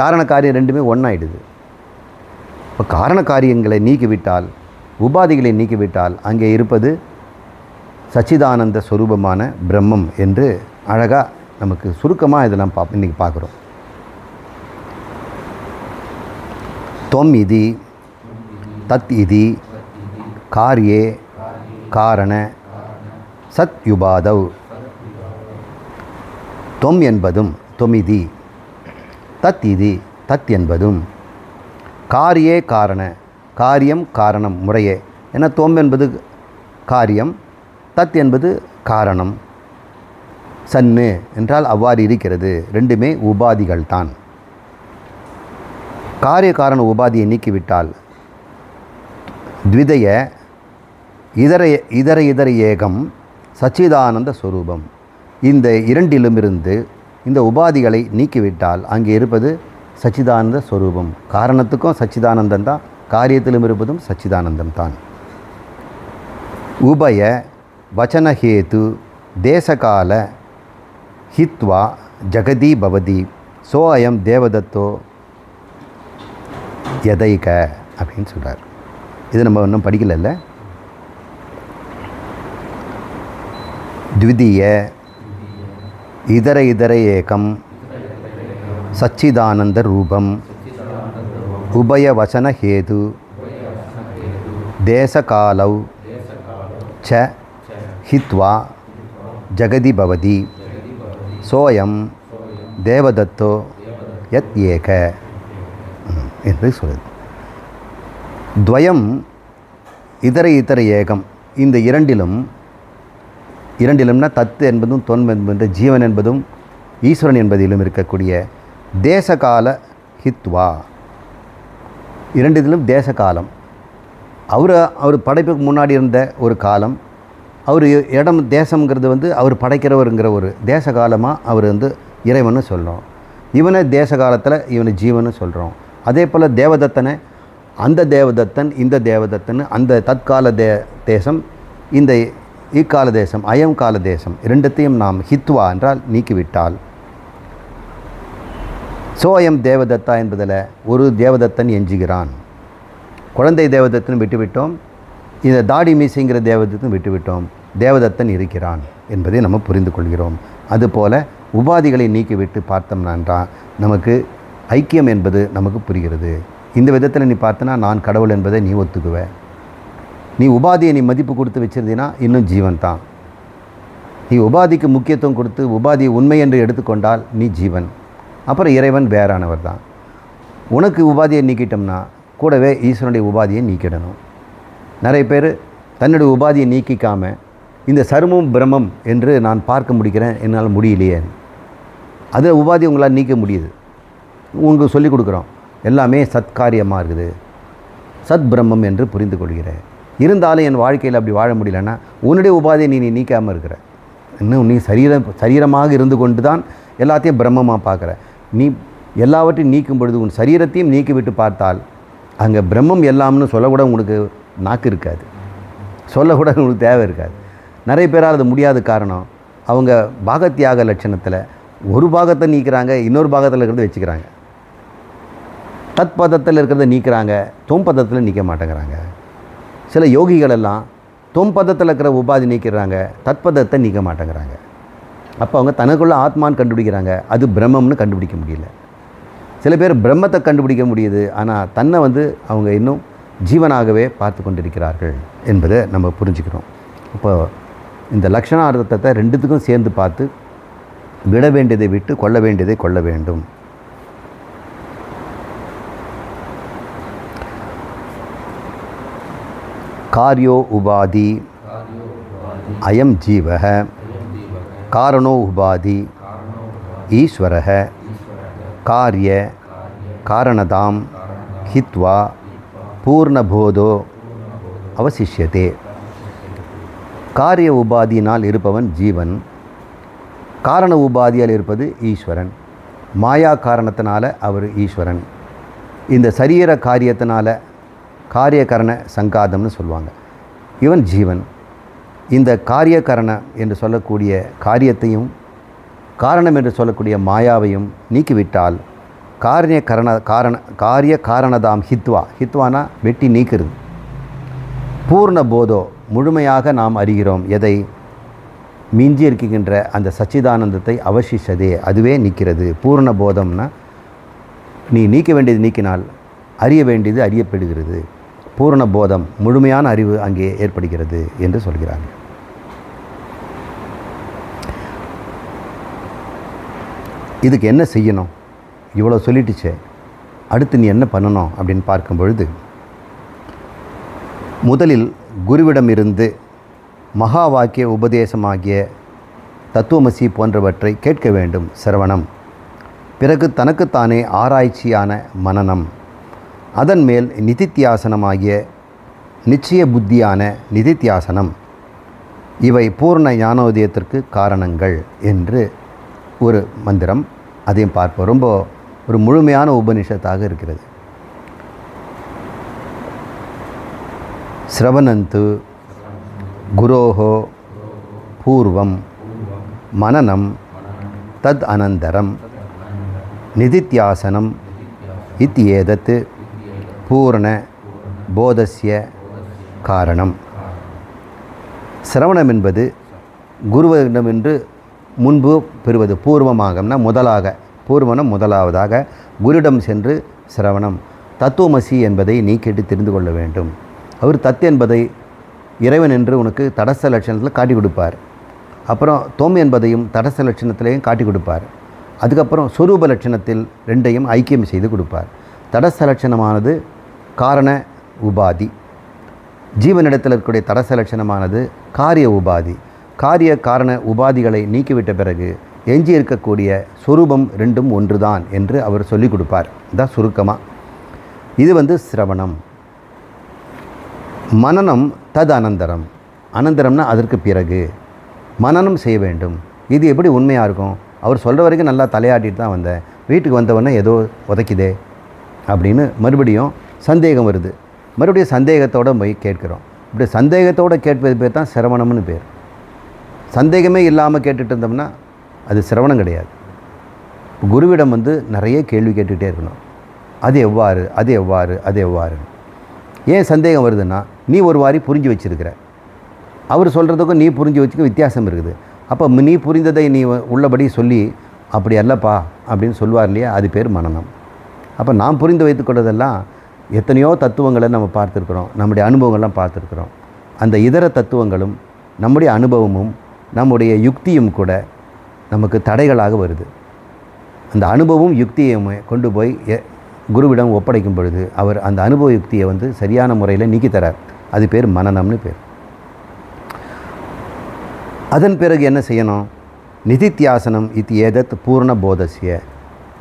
காரண காரியம் ரெண்டுமே ஒன்றாயிடுது. இப்போ காரண காரியங்களை நீக்கிவிட்டால், உபாதிகளை நீக்கிவிட்டால் அங்கே இருப்பது சச்சிதானந்த ஸ்வரூபமான பிரம்மம் என்று அழகாக நமக்கு சுருக்கமாக இதெல்லாம் இன்றைக்கி பார்க்குறோம். தொம் இதி தத் இதி காரியே காரண சத் யுபாதவ். தொம் என்பதும் தொமிதி, தத் இதி தத் என்பதும், காரியே காரண காரியம் காரணம் முறையே. ஏன்னா தொம் என்பது காரியம், தத் என்பது காரணம். சன்னு என்றால் அவ்வாறு இருக்கிறது. ரெண்டுமே உபாதிகள் தான். காரிய காரண உபாதியை நீக்கிவிட்டால் த்விதய இதர ஏகம் சச்சிதானந்த ஸ்வரூபம். இந்த இரண்டிலுமிருந்து இந்த உபாதிகளை நீக்கிவிட்டால் அங்கே இருப்பது சச்சிதானந்த ஸ்வரூபம். காரணத்துக்கும் சச்சிதானந்தம் தான், காரியத்திலும் இருப்பதும் சச்சிதானந்தம் தான். உபய வச்சனஹேது தேசகால ஹித்வா ஜகதி பவதி சோ அயம் தேவதத்தோ யதைக அப்படின்னு சொல்கிறார். இது நம்ம இன்னும் படிக்கல. த்விதீய இதர ஏகம் சச்சிதானந்த ரூபம் உபயவசன ஹேது தேசகாலௌ ச ஹித்வா ஜகதி பவதி சோயம் தேவதத்தோ யத் ஏக என்று சொல்லுது. துவயம் இதர ஏகம். இந்த இரண்டிலும்னா தத்து என்பதும் தொன் என்பது ஜீவன் என்பதும் ஈஸ்வரன் என்பதிலும் இருக்கக்கூடிய தேசகால ஹித்வா. இரண்டிலும் தேசகாலம். அவர் படைப்புக்கு முன்னாடி இருந்த ஒரு காலம், அவர் இடம் தேசங்கிறது அவர் படைக்கிறவருங்கிற ஒரு தேச காலமாக அவர் இறைவன்னு சொல்கிறோம். இவனை தேச காலத்தில் இவனை ஜீவன்னு சொல்கிறோம். அதே போல் தேவதத்தனை அந்த தேவதத்தன் இந்த தேவதத்தன், அந்த தற்கால தேசம் இந்த இக்கால தேசம் அயம் கால தேசம், இரண்டத்தையும் நாம் ஹித்வா என்றால் நீக்கிவிட்டால் சோயம் தேவதத்தா என்பதில் ஒரு தேவதத்தன் எஞ்சுகிறான். குழந்தை தேவதத்தன் விட்டுவிட்டோம், இந்த தாடி மீசைங்கிற தேவதத்தன் விட்டுவிட்டோம், தேவதத்தன் இருக்கிறான் என்பதை நம்ம புரிந்து கொள்கிறோம். அதுபோல் உபாதிகளை நீக்கிவிட்டு பார்த்தோம்னா நமக்கு ஐக்கியம் என்பது நமக்கு புரிகிறது. இந்த விதத்தில் நீ பார்த்தனா நான் கடவுள் என்பதை நீ ஒத்துக்குவ. நீ உபாதியை நீ மதிப்பு கொடுத்து வச்சிருந்தீன்னா இன்னும் ஜீவன் தான். நீ உபாதிக்கு முக்கியத்துவம் கொடுத்து உபாதியை உண்மை என்று எடுத்துக்கொண்டால் நீ ஜீவன், அப்புறம் இறைவன் வேறானவர் தான். உனக்கு உபாதியை நீக்கிட்டோம்னா கூடவே ஈஸ்வரனுடைய உபாதியை நீக்கிடணும். நிறைய பேர் தன்னுடைய உபாதியை நீக்கிக்காமல் இந்த சர்மம் பிரம்மம் என்று நான் பார்க்க முடிக்கிறேன், என்னால் முடியலையே. அது உபாதி உங்களால் நீக்க முடியுது. உங்களுக்கு சொல்லிக் கொடுக்குறோம், எல்லாமே சத்காரியமாக இருக்குது, சத் பிரம்மம் என்று புரிந்து கொள்கிறேன். இருந்தாலும் என் வாழ்க்கையில் அப்படி வாழ முடியலன்னா உன்னுடைய உபாதியை நீ நீக்காமல் இருக்கிற. இன்னும் நீ சரீரமாக இருந்து கொண்டு தான் எல்லாத்தையும் பிரம்மமாக பார்க்குற. நீ எல்லாவற்றையும் நீக்கும் பொழுது உன் சரீரத்தையும் நீக்கிவிட்டு பார்த்தால் அங்கே பிரம்மம் எல்லாம்னு சொல்லக்கூட உங்களுக்கு நாக்கு இருக்காது, சொல்லக்கூட உங்களுக்கு தேவை இருக்காது. நிறைய பேரால் அது முடியாத காரணம் அவங்க பாகத்தியாக லட்சணத்தில் ஒரு பாகத்தை நீக்கிறாங்க, இன்னொரு பாகத்தில் இருக்கிறத வச்சுக்கிறாங்க. தத் பதத்தில் இருக்கிறத நீக்கிறாங்க, தொம் பதத்தில் நீக்க மாட்டேங்கிறாங்க. சில யோகிகள் எல்லாம் தொம் பதத்தில் இருக்கிற உபாதி நீக்கிறாங்க, தத்பதத்தை நீக்க மாட்டேங்கிறாங்க. அப்போ அவங்க தனக்குள்ள ஆத்மான்னு கண்டுபிடிக்கிறாங்க, அது பிரம்மம்னு கண்டுபிடிக்க முடியல. சில பேர் பிரம்மத்தை கண்டுபிடிக்க முடியுது, ஆனால் தன்னை அவங்க இன்னும் ஜீவனாகவே பார்த்து கொண்டிருக்கிறார்கள் என்பதை நம்ம புரிஞ்சுக்கிறோம். இப்போ இந்த லக்ஷணார்த்தத்தை ரெண்டுத்துக்கும் சேர்ந்து பார்த்து விட வேண்டியதை விட்டு கொள்ள வேண்டியதை கொள்ள வேண்டும். காரியோ உபாதி அயம் ஜீவஹ காரணோ உபாதி ஈஸ்வரஹ காரிய காரணதாம் ஹித்வா பூர்ணபோதோ அவசிஷ்யதே. காரிய உபாதியினால் இருப்பவன் ஜீவன், காரண உபாதியால் இருப்பது ஈஸ்வரன். மாயா காரணத்தினால அவர் ஈஸ்வரன். இந்த சரீர காரியத்தினால காரியகரண சங்காதம்னு சொல்லுவாங்க. இவன் ஜீவன். இந்த காரியகரண என்று சொல்லக்கூடிய காரியத்தையும் காரணம் என்று சொல்லக்கூடிய மாயாவையும் நீக்கிவிட்டால் காரிய காரணதாம் ஹித்வானா வெட்டி நீக்கிறது. பூர்ண போதோ முழுமையாக நாம் அறிகிறோம். எதை? மிஞ்சி இருக்கின்ற அந்த சச்சிதானந்தத்தை அவசிஷதே, அதுவே நீக்கிறது. பூர்ண போதம்னா நீ நீக்க வேண்டியது நீக்கினால் அறிய வேண்டியது அறியப்படுகிறது. பூர்ண போதம் முழுமையான அறிவு அங்கே ஏற்படுகிறது என்று சொல்கிறாங்க. இதுக்கு என்ன செய்யணும்? இவ்வளோ சொல்லிட்டுச்சே, அடுத்து நீ என்ன பண்ணணும் அப்படின்னு பார்க்கும் பொழுது, முதலில் குருவிடமிருந்து மகா வாக்கிய உபதேசமாகிய தத்துவமசி போன்றவற்றை கேட்க வேண்டும், சிரவணம். பிறகு தனக்குத்தானே ஆராய்ச்சியான மனனம், அதன் மேல் நிதித்தியாசனமாகிய நிச்சய புத்தியான நிதித்தியாசனம். இவை பூர்ண ஞானோதயத்திற்கு காரணங்கள் என்று ஒரு மந்திரம், அதையும் பார்ப்போம். ரொம்ப ஒரு முழுமையான உபனிஷத்தாக இருக்கிறது. ஸ்ரவணந்து குரோஹோ பூர்வம் மனனம் தத் அனந்தரம் நிதித்தியாசனம் இத்யேதத் பூர்ண போதஸ்ய காரணம். சிரவணம் என்பது குருவிடமென்று முன்பு பெறுவது. பூர்வமாகம்னா முதலாக, பூர்வனம் முதலாவதாக குருவிடம் சென்று சிரவணம். தத்துவமசி என்பதை நீ கேட்டு தெரிந்து கொள்ள வேண்டும். அவர் தத் என்பதை இறைவன் என்று உனக்கு தடஸ்த லட்சணத்தில் காட்டி கொடுப்பார். அப்புறம் தொம் என்பதையும் தடஸ்த லட்சணத்திலையும் காட்டி கொடுப்பார். அதுக்கப்புறம் சொரூப லட்சணத்தில் ரெண்டையும் ஐக்கியம் செய்து கொடுப்பார். தடஸ்த லட்சணமானது காரண உபாதி, ஜீவனிடத்தில் இருக்கக்கூடிய தடஸ்த லட்சணமானது காரிய உபாதி. காரிய காரண உபாதிகளை நீக்கிவிட்ட பிறகு எஞ்சி இருக்கக்கூடிய சொரூபம் ரெண்டும் ஒன்றுதான் என்று அவர் சொல்லிக் கொடுப்பார். இதான் சுருக்கமாக. இது சிரவணம். மனனம் தது அனந்தரம். அனந்தரம்னா அதற்கு பிறகு மனனம் செய்ய வேண்டும். இது எப்படி உண்மையாக இருக்கும்? அவர் சொல்கிற வரைக்கும் நல்லா தலையாட்டிட்டு தான் வந்தேன், வீட்டுக்கு வந்தவொடனே ஏதோ உதைக்குதே அப்படின்னு மறுபடியும் சந்தேகம் வருது. மறுபடியும் சந்தேகத்தோடு போய் கேட்குறோம். இப்படி சந்தேகத்தோடு கேட்பது பேர் தான் சிரவணம்னு பேர். சந்தேகமே இல்லாமல் கேட்டுட்டு இருந்தோம்னா அது சிரவணம் கிடையாது. குருவிடம் நிறைய கேள்வி கேட்டுகிட்டே இருக்கணும். அது எவ்வாறு, அது எவ்வாறு, அது எவ்வாறு. ஏன் சந்தேகம் வருதுன்னா, நீ ஒரு வாரி புரிஞ்சு வச்சுருக்கிற, அவர் சொல்கிறதுக்கும் நீ புரிஞ்சு வச்சுக்க வித்தியாசம் இருக்குது. அப்போ நீ புரிந்ததை நீ உள்ளபடி சொல்லி அப்படி அல்லப்பா அப்படின்னு சொல்லுவார் இல்லையா, அது பேர் மனனம். அப்போ நாம் புரிந்து வைத்துக்கொண்டதெல்லாம் எத்தனையோ தத்துவங்களை நம்ம பார்த்துருக்குறோம், நம்முடைய அனுபவங்கள்லாம் பார்த்துருக்குறோம். அந்த இதர தத்துவங்களும் நம்முடைய அனுபவமும் நம்முடைய யுக்தியும் கூட நமக்கு தடைகளாக வருது. அந்த அனுபவம் யுக்தியை கொண்டு போய் குருவிடம் ஒப்படைக்கும் பொழுது அவர் அந்த அனுபவ யுக்தியை சரியான முறையில் நீக்கி தரார். அது பேர் மனனம்னு பேர். அதன் பிறகு என்ன செய்யணும்? நிதித்தியாசனம் இத்யேதத் பூர்ண போதஸ்ய.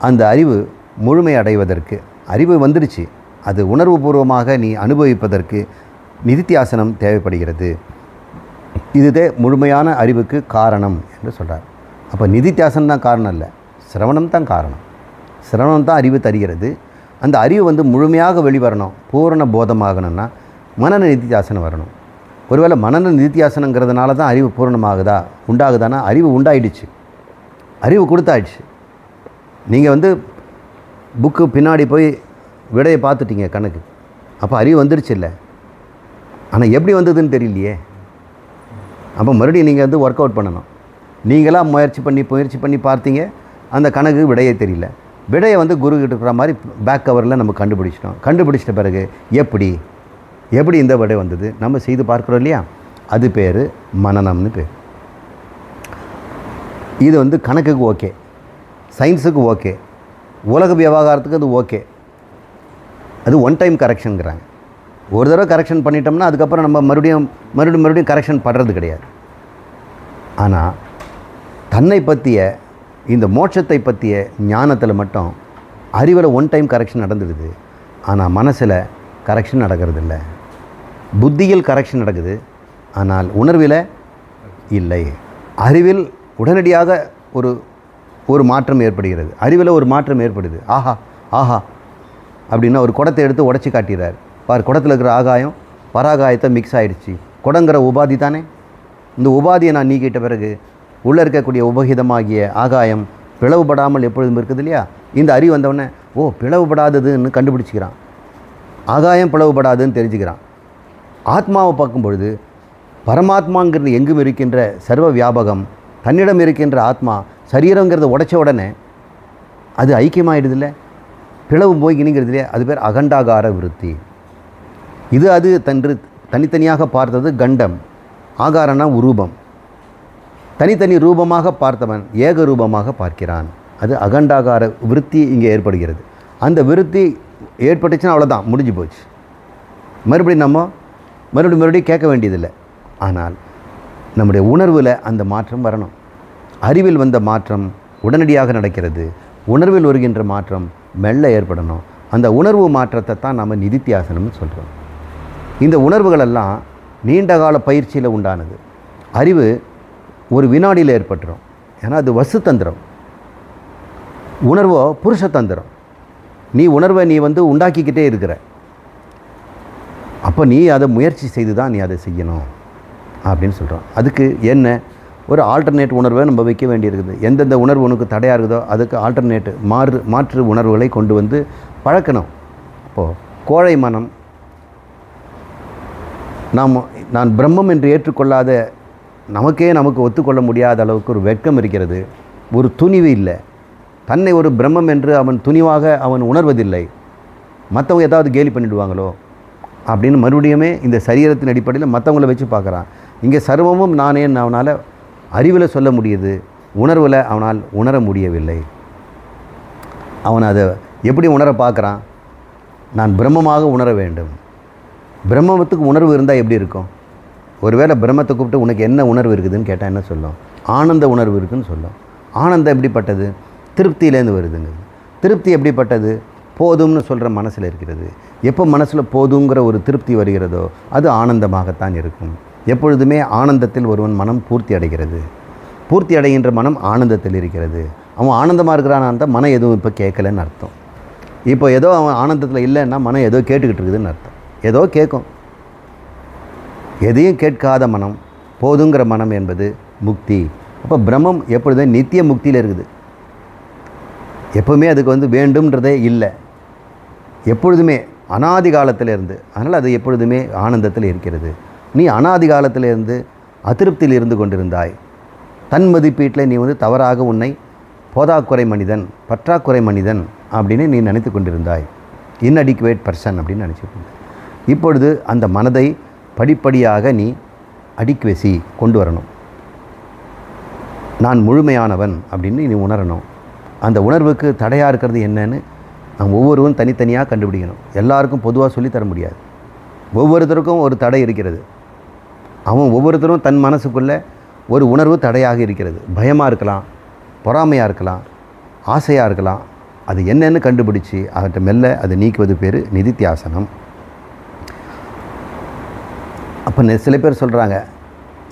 அந்த அறிவு முழுமை அடைவதற்கு, அறிவு வந்துடுச்சு, அது உணர்வுபூர்வமாக நீ அனுபவிப்பதற்கு நிதித்தியாசனம் தேவைப்படுகிறது. இதுதே முழுமையான அறிவுக்கு காரணம் என்று சொல்கிறார். அப்போ நிதித்தியாசனம் தான் காரணம் இல்லை, சிரவணம் தான் காரணம். சிரவணம் தான் அறிவு தருகிறது. அந்த அறிவு முழுமையாக வெளிவரணும், பூரண போதமாகணும்னா மனன நிதித்தியாசனம் வரணும். ஒருவேளை மனன நிதித்தியாசனங்கிறதுனால தான் அறிவு பூரணமாகுதா, உண்டாகுதானா? அறிவு உண்டாயிடுச்சு, அறிவு கொடுத்தாயிடுச்சு. நீங்கள் புக்கு பின்னாடி போய் விடையை பார்த்துட்டீங்க கணக்கு, அப்போ அறிவு வந்துடுச்சு இல்லை. ஆனால் எப்படி வந்ததுன்னு தெரியலையே. அப்போ மறுபடியும் நீங்கள் ஒர்க் அவுட் பண்ணணும். நீங்களாக முயற்சி பண்ணி பார்த்தீங்க, அந்த கணக்கு விடையே தெரியல. விடையை வந்து குருக்கிட்ட இருக்கிற மாதிரி பேக் கவரில் நம்ம கண்டுபிடிச்சிட்டோம். கண்டுபிடிச்சிட்ட பிறகு எப்படி இந்த விடை வந்தது நம்ம செய்து பார்க்குறோம் இல்லையா, அது பேர் மனனம்னு பேர். இது வந்து கணக்குக்கு ஓகே, சயின்ஸுக்கு ஓகே, உலக விவகாரத்துக்கு அது ஓகே. அது ஒன் டைம் கரெக்ஷனுங்கிறாங்க. ஒரு தடவை கரெக்ஷன் பண்ணிட்டோம்னா அதுக்கப்புறம் நம்ம மறுபடியும் கரெக்ஷன் பண்ணுறது கிடையாது. ஆனால் தன்னை பற்றிய இந்த மோட்சத்தை பற்றிய ஞானத்தில் மட்டும் அறிவில் ஒன் டைம் கரெக்ஷன் நடந்துடுது. ஆனால் மனசில் கரெக்ஷன் நடக்கிறதில்ல. புத்தியில் கரெக்ஷன் நடக்குது, ஆனால் உணர்வில் இல்லை. அறிவில் உடனடியாக ஒரு மாற்றம் ஏற்படுகிறது. அறிவில் ஒரு மாற்றம் ஏற்படுது. ஆஹா அப்படின்னா ஒரு குடத்தை எடுத்து உடச்சி காட்டுகிறார். குடத்தில் இருக்கிற ஆகாயம் பராகாயத்தை மிக்ஸ் ஆகிடுச்சு. குடங்கிற உபாதி தானே. இந்த உபாதியை நான் நீக்கிட்ட பிறகு உள்ளே இருக்கக்கூடிய உபகிதமாகிய ஆகாயம் பிளவுபடாமல் எப்பொழுதும் இருக்குது இல்லையா. இந்த அறிவு வந்தவொடனே பிளவுபடாததுன்னு கண்டுபிடிச்சிக்கிறான். ஆகாயம் பிளவுபடாதுன்னு தெரிஞ்சுக்கிறான். ஆத்மாவை பார்க்கும் பொழுது பரமாத்மாங்கிறது எங்கும் இருக்கின்ற சர்வ வியாபகம், தன்னிடம் இருக்கின்ற ஆத்மா சரீரங்கிறத உடைச்ச உடனே அது ஐக்கியமாகிடுதில்ல, பிளவு போய் இணைங்கிறது இல்லையா. அது பேர் அகண்டாகார விருத்தி. இது அது தனித்தனியாக பார்த்தது கண்டம். ஆகாரனா உரூபம். தனித்தனி ரூபமாக பார்த்தவன் ஏக ரூபமாக பார்க்கிறான். அது அகண்டாகார விருத்தி இங்கே ஏற்படுகிறது. அந்த விருத்தி ஏற்பட்டுச்சுன்னா அவ்வளோதான், முடிஞ்சு போச்சு. மறுபடியும் கேட்க வேண்டியதில்லை. ஆனால் நம்முடைய உணர்வில் அந்த மாற்றம் வரணும். அறிவில் வந்த மாற்றம் உடனடியாக நடக்கிறது. உணர்வில் வருகின்ற மாற்றம் மெல்ல ஏற்படணும். அந்த உணர்வு மாற்றத்தை தான் நம்ம நிதித்தியாசனம்னு சொல்கிறோம். இந்த உணர்வுகளெல்லாம் நீண்டகால பயிற்சியில் உண்டானது. அறிவு ஒரு வினாடியில் ஏற்பட்டுரும். ஏன்னா அது வசுத்தந்திரம், உணர்வோ புருஷத்தந்திரம். நீ உணர்வை வந்து உண்டாக்கிக்கிட்டே இருக்கிற. அப்போ நீ அதை முயற்சி செய்து தான் நீ அதை செய்யணும் அப்படின்னு சொல்கிறோம். அதுக்கு என்ன ஒரு ஆல்டர்னேட் உணர்வை நம்ம வைக்க வேண்டியிருக்குது. எந்தெந்த உணர்வு உனக்கு தடையாக இருக்குதோ அதுக்கு ஆல்டர்னேட்டு மாற்று உணர்வுகளை கொண்டு வந்து பழக்கணும். அப்போது கோழை மனம், நான் பிரம்மம் என்று ஏற்றுக்கொள்ளாத நமக்கு ஒத்துக்கொள்ள முடியாத அளவுக்கு ஒரு வெட்கம் இருக்கிறது, ஒரு துணிவு இல்லை. தன்னை ஒரு பிரம்மம் என்று அவன் துணிவாக அவன் உணர்வதில்லை. மற்றவங்க ஏதாவது கேலி பண்ணிவிடுவாங்களோ அப்படின்னு மறுபடியுமே இந்த சரீரத்தின் அடிப்படையில் மற்றவங்கள வச்சு பார்க்குறான். இங்கே சர்வமும் நானேன்னு அவனால் அறிவில் சொல்ல முடியுது, உணர்வில் அவனால் உணர முடியவில்லை. அவன் அதை எப்படி உணர பார்க்குறான்? நான் பிரம்மமாக உணர வேண்டும். பிரம்மத்துக்கு உணர்வு இருந்தால் எப்படி இருக்கும்? ஒருவேளை பிரம்மத்தை கூப்பிட்டு உனக்கு என்ன உணர்வு இருக்குதுன்னு கேட்டால் என்ன சொல்லும்? ஆனந்த உணர்வு இருக்குதுன்னு சொல்லும். ஆனந்தம் எப்படிப்பட்டது? திருப்தியிலேருந்து வருதுங்க. திருப்தி எப்படிப்பட்டது? போதும்னு சொல்கிற மனசில் இருக்கிறது. எப்போ மனசில் போதுங்கிற ஒரு திருப்தி வருகிறதோ அது ஆனந்தமாகத்தான் இருக்கும். எப்பொழுதுமே ஆனந்தத்தில் ஒருவன் மனம் பூர்த்தி அடைகிறது. பூர்த்தி அடைகின்ற மனம் ஆனந்தத்தில் இருக்கிறது. அவன் ஆனந்தமாக இருக்கிறான், மனம் எதுவும் இப்போ கேட்கலன்னு அர்த்தம். இப்போ ஏதோ அவன் ஆனந்தத்தில் இல்லைன்னா மனம் ஏதோ கேட்டுக்கிட்டு இருக்குதுன்னு அர்த்தம். ஏதோ கேட்கும். எதையும் கேட்காத மனம், போதுங்கிற மனம் என்பது முக்தி. அப்போ பிரம்மம் எப்பொழுதும் நித்திய முக்தியில் இருக்குது. எப்போவுமே அதுக்கு வேண்டும்ன்றதே இல்லை. எப்பொழுதுமே அனாதி காலத்திலிருந்து. அதனால் அது எப்பொழுதுமே ஆனந்தத்தில் இருக்கிறது. நீ அனாதி காலத்திலிருந்து அதிருப்தியில் இருந்து கொண்டிருந்தாய். தன் மதிப்பீட்டில் நீ தவறாக உன்னை போதாக்குறை மனிதன், பற்றாக்குறை மனிதன் அப்படின்னு நீ நினைத்து கொண்டிருந்தாய். இன்அடிக்குவேட் பர்சன் அப்படின்னு நினச்சிக்கொண்டு இப்பொழுது அந்த மனதை படிப்படியாக நீ அடிக்குவேசி கொண்டு வரணும். நான் முழுமையானவன் அப்படின்னு நீ உணரணும். அந்த உணர்வுக்கு தடையாக இருக்கிறது என்னன்னு நாம் ஒவ்வொருவரும் தனித்தனியாக கண்டுபிடிக்கணும். எல்லாருக்கும் பொதுவாக சொல்லித்தர முடியாது. ஒவ்வொருத்தருக்கும் ஒரு தடை இருக்கிறது. அவன் ஒவ்வொருத்தரும் தன் மனசுக்குள்ளே ஒரு உணர்வு தடையாக இருக்கிறது. பயமாக இருக்கலாம், பொறாமையாக இருக்கலாம், ஆசையாக இருக்கலாம். அது என்னென்னு கண்டுபிடிச்சி அவற்றை மெல்ல அதை நீக்குவது பேர் நிதித்தியாசனம். அப்போ சில பேர் சொல்கிறாங்க,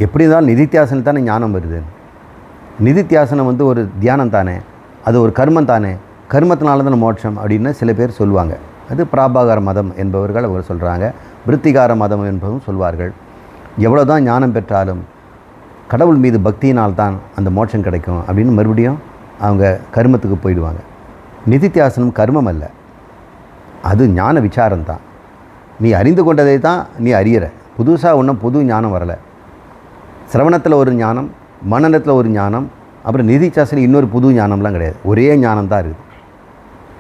எப்படி இருந்தாலும் நிதித்தியாசனம் தானே ஞானம் வருது. நிதித்தியாசனம் ஒரு தியானம் தானே, அது ஒரு கர்மம் தானே, கர்மத்தினால தான் மோட்சம் அப்படின்னு சில பேர் சொல்லுவாங்க. அது பிராபாகார மதம் என்பவர்கள் அவர் சொல்கிறாங்க. விருத்திகார மதம் என்பதும் சொல்வார்கள். எவ்வளோ தான் ஞானம் பெற்றாலும் கடவுள் மீது பக்தியினால் தான் அந்த மோட்சம் கிடைக்கும் அப்படின்னு மறுபடியும் அவங்க கர்மத்துக்கு போயிடுவாங்க. நிதித்தியாசனம் கர்மம் அல்ல, அது ஞான விசாரம்தான். நீ அறிந்து கொண்டதை தான் நீ அறியிற. புதுசாக ஒன்றும் புது ஞானம் வரலை. சிரவணத்தில் ஒரு ஞானம், மனநத்தில் ஒரு ஞானம், அப்புறம் நிதிச்சாசனம் இன்னொரு புது ஞானம்லாம் கிடையாது. ஒரே ஞானம் தான் இருக்குது.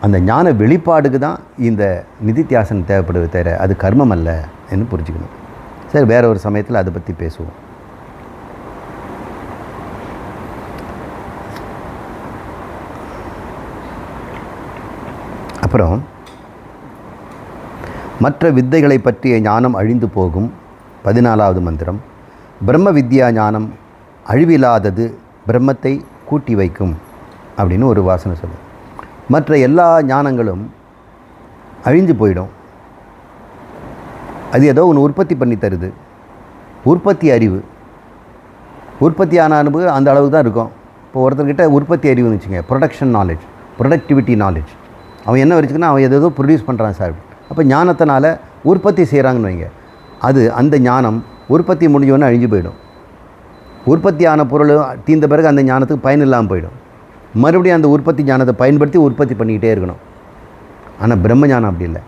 அந்த ஞான வெளிப்பாடுக்கு தான் இந்த நிதித்தியாசனம் தேவைப்படுவது தவிர அது கர்மம் அல்ல என்று புரிஞ்சுக்கணும். சரி, வேறு ஒரு சமயத்தில் அதை பற்றி பேசுவோம். அப்புறம் மற்ற வித்தைகளை பற்றிய ஞானம் அழிந்து போகும். 14வது மந்திரம், பிரம்ம வித்யா ஞானம் அழிவில்லாதது, பிரம்மத்தை கூட்டி வைக்கும் அப்படின்னு ஒரு வாசனை சொல்லு. மற்ற எல்லா ஞானங்களும் அழிஞ்சு போயிடும். அது ஏதோ ஒன்று உற்பத்தி பண்ணி தருது. உற்பத்தி அறிவு, உற்பத்தியான அனுபவம் அந்த அளவுக்கு தான் இருக்கும். இப்போ ஒருத்தர்கிட்ட உற்பத்தி அறிவுன்னு வச்சுங்க, ப்ரொடக்ஷன் நாலேஜ், ப்ரொடக்டிவிட்டி நாலேஜ், அவன் என்ன வச்சுக்கன்னா அவன் ஏதோ ப்ரொடியூஸ் பண்ணுறான் சார். அப்போ ஞானத்தினால உற்பத்தி செய்கிறாங்கன்னு வைங்க, அது அந்த ஞானம் உற்பத்தி முடிஞ்சோன்னு அழிஞ்சு போயிடும். உற்பத்தியான பொருள் தீர்ந்த பிறகு அந்த ஞானத்துக்கு பயன் இல்லாமல் போயிடும். மறுபடியும் அந்த உற்பத்தி ஞானத்தை பயன்படுத்தி உற்பத்தி பண்ணிக்கிட்டே இருக்கணும். ஆனால் பிரம்ம ஞானம் அப்படி இல்லை.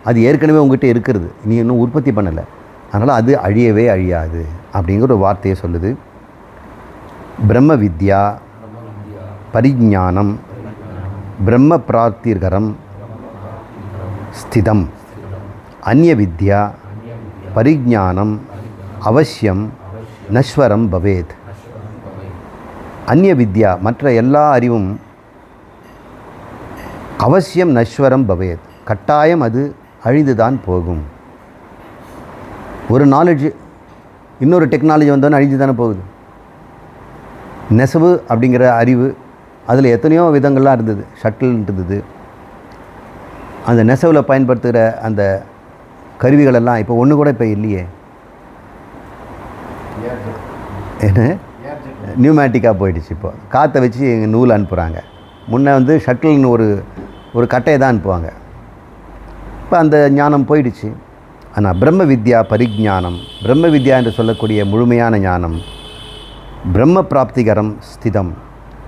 அது ஏற்கனவே உங்கள்கிட்ட இருக்கிறது, நீ இன்னும் உற்பத்தி பண்ணலை, அதனால் அது அழியவே அழியாது அப்படிங்கிற ஒரு வார்த்தையை சொல்லுது. பிரம்ம வித்யா பரிஞானம் பிரம்ம பிராப்திகரம் ஸ்திதம், அந்நிய வித்யா பரிஞானம் அவசியம் நஸ்வரம் பவேத். அந்நிய வித்யா மற்ற எல்லா அறிவும் அவசியம் நஸ்வரம் பவேத், கட்டாயம் அது அழிந்துதான் போகும். ஒரு நாலேஜ் இன்னொரு டெக்னாலஜி வந்தோன்னு அழிஞ்சு தானே போகுது. நெசவு அப்படிங்கிற அறிவு, அதில் எத்தனையோ விதங்கள்லாம் இருந்தது. ஷட்டில் இருந்தது. அந்த நெசவில் பயன்படுத்துகிற அந்த கருவிகளெல்லாம் இப்போ ஒன்று கூட இப்போ இல்லையே. என்ன நியூமேட்டிக்காக போயிடுச்சு. இப்போ காற்றை வச்சு எங்கள் நூல் அனுப்புகிறாங்க. முன்னே வந்து ஷட்டில்னு ஒரு கட்டையை தான் அனுப்புவாங்க. இப்போ அந்த ஞானம் போயிடுச்சு. ஆனால் பிரம்ம வித்யா பரிஞானம், பிரம்ம வித்யா என்று சொல்லக்கூடிய முழுமையான ஞானம் பிரம்ம பிராப்திகரம் ஸ்திதம்,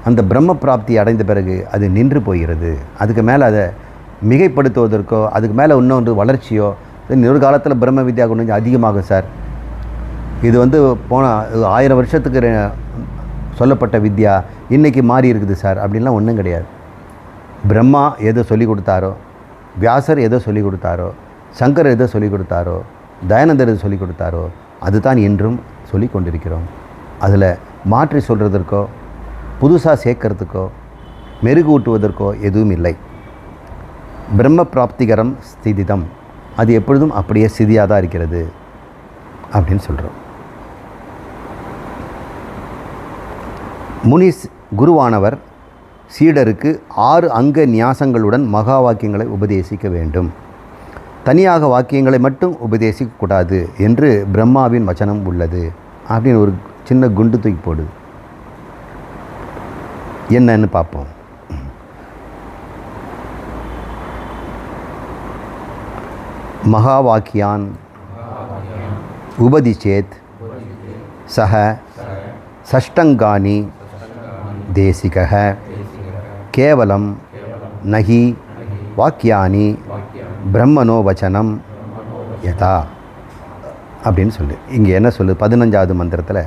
அந்த பிரம்ம பிராப்தி அடைந்த பிறகு அது நின்று போகிறது. அதுக்கு மேலே அதை மிகைப்படுத்துவதற்கோ அதுக்கு மேலே இன்னொன்று வளர்ச்சியோ, இன்னொரு காலத்தில் பிரம்ம வித்யா கொஞ்சம் அதிகமாகும் சார், இது வந்து போன 1000 வருஷத்துக்கு சொல்லப்பட்ட வித்யா இன்றைக்கி மாறி இருக்குது சார் அப்படின்லாம் ஒன்றும் கிடையாது. பிரம்மா எதை சொல்லிக் கொடுத்தாரோ, வியாசர் எதை சொல்லிக் கொடுத்தாரோ, சங்கர் எதை சொல்லிக் கொடுத்தாரோ, தயானந்தர் எதை சொல்லிக் கொடுத்தாரோ அதுதான் இன்றும் சொல்லி கொண்டிருக்கிறோம். அதில் மாற்றி சொல்கிறதற்கோ புதுசாக சேர்க்கறதுக்கோ மெருகூட்டுவதற்கோ எதுவும் இல்லை. பிரம்ம பிராப்திகரம் ஸ்திதிதம், அது எப்பொழுதும் அப்படியே ஸ்திதியாக தான் இருக்கிறது அப்படின்னு சொல்கிறோம். முனிஸ் குருவானவர் சீடருக்கு 6 அங்க நியாசங்களுடன் மகா வாக்கியங்களை உபதேசிக்க வேண்டும். தனியாக வாக்கியங்களை மட்டும் உபதேசிக்கக்கூடாது என்று பிரம்மாவின் வச்சனம் உள்ளது அப்படின்னு ஒரு சின்ன குண்டு தூக்கி போடுது. என்னன்னு பார்ப்போம். மகா வாக்கியான் உபதிச்சேத் சஹ சஷ்டங்கானி தேசிகः கேவலம் நஹி வாக்கியானி பிரம்மனோ வச்சனம் யதா அப்படின்னு சொல்லு. இங்கே என்ன சொல்லு 15வது மந்திரத்தில்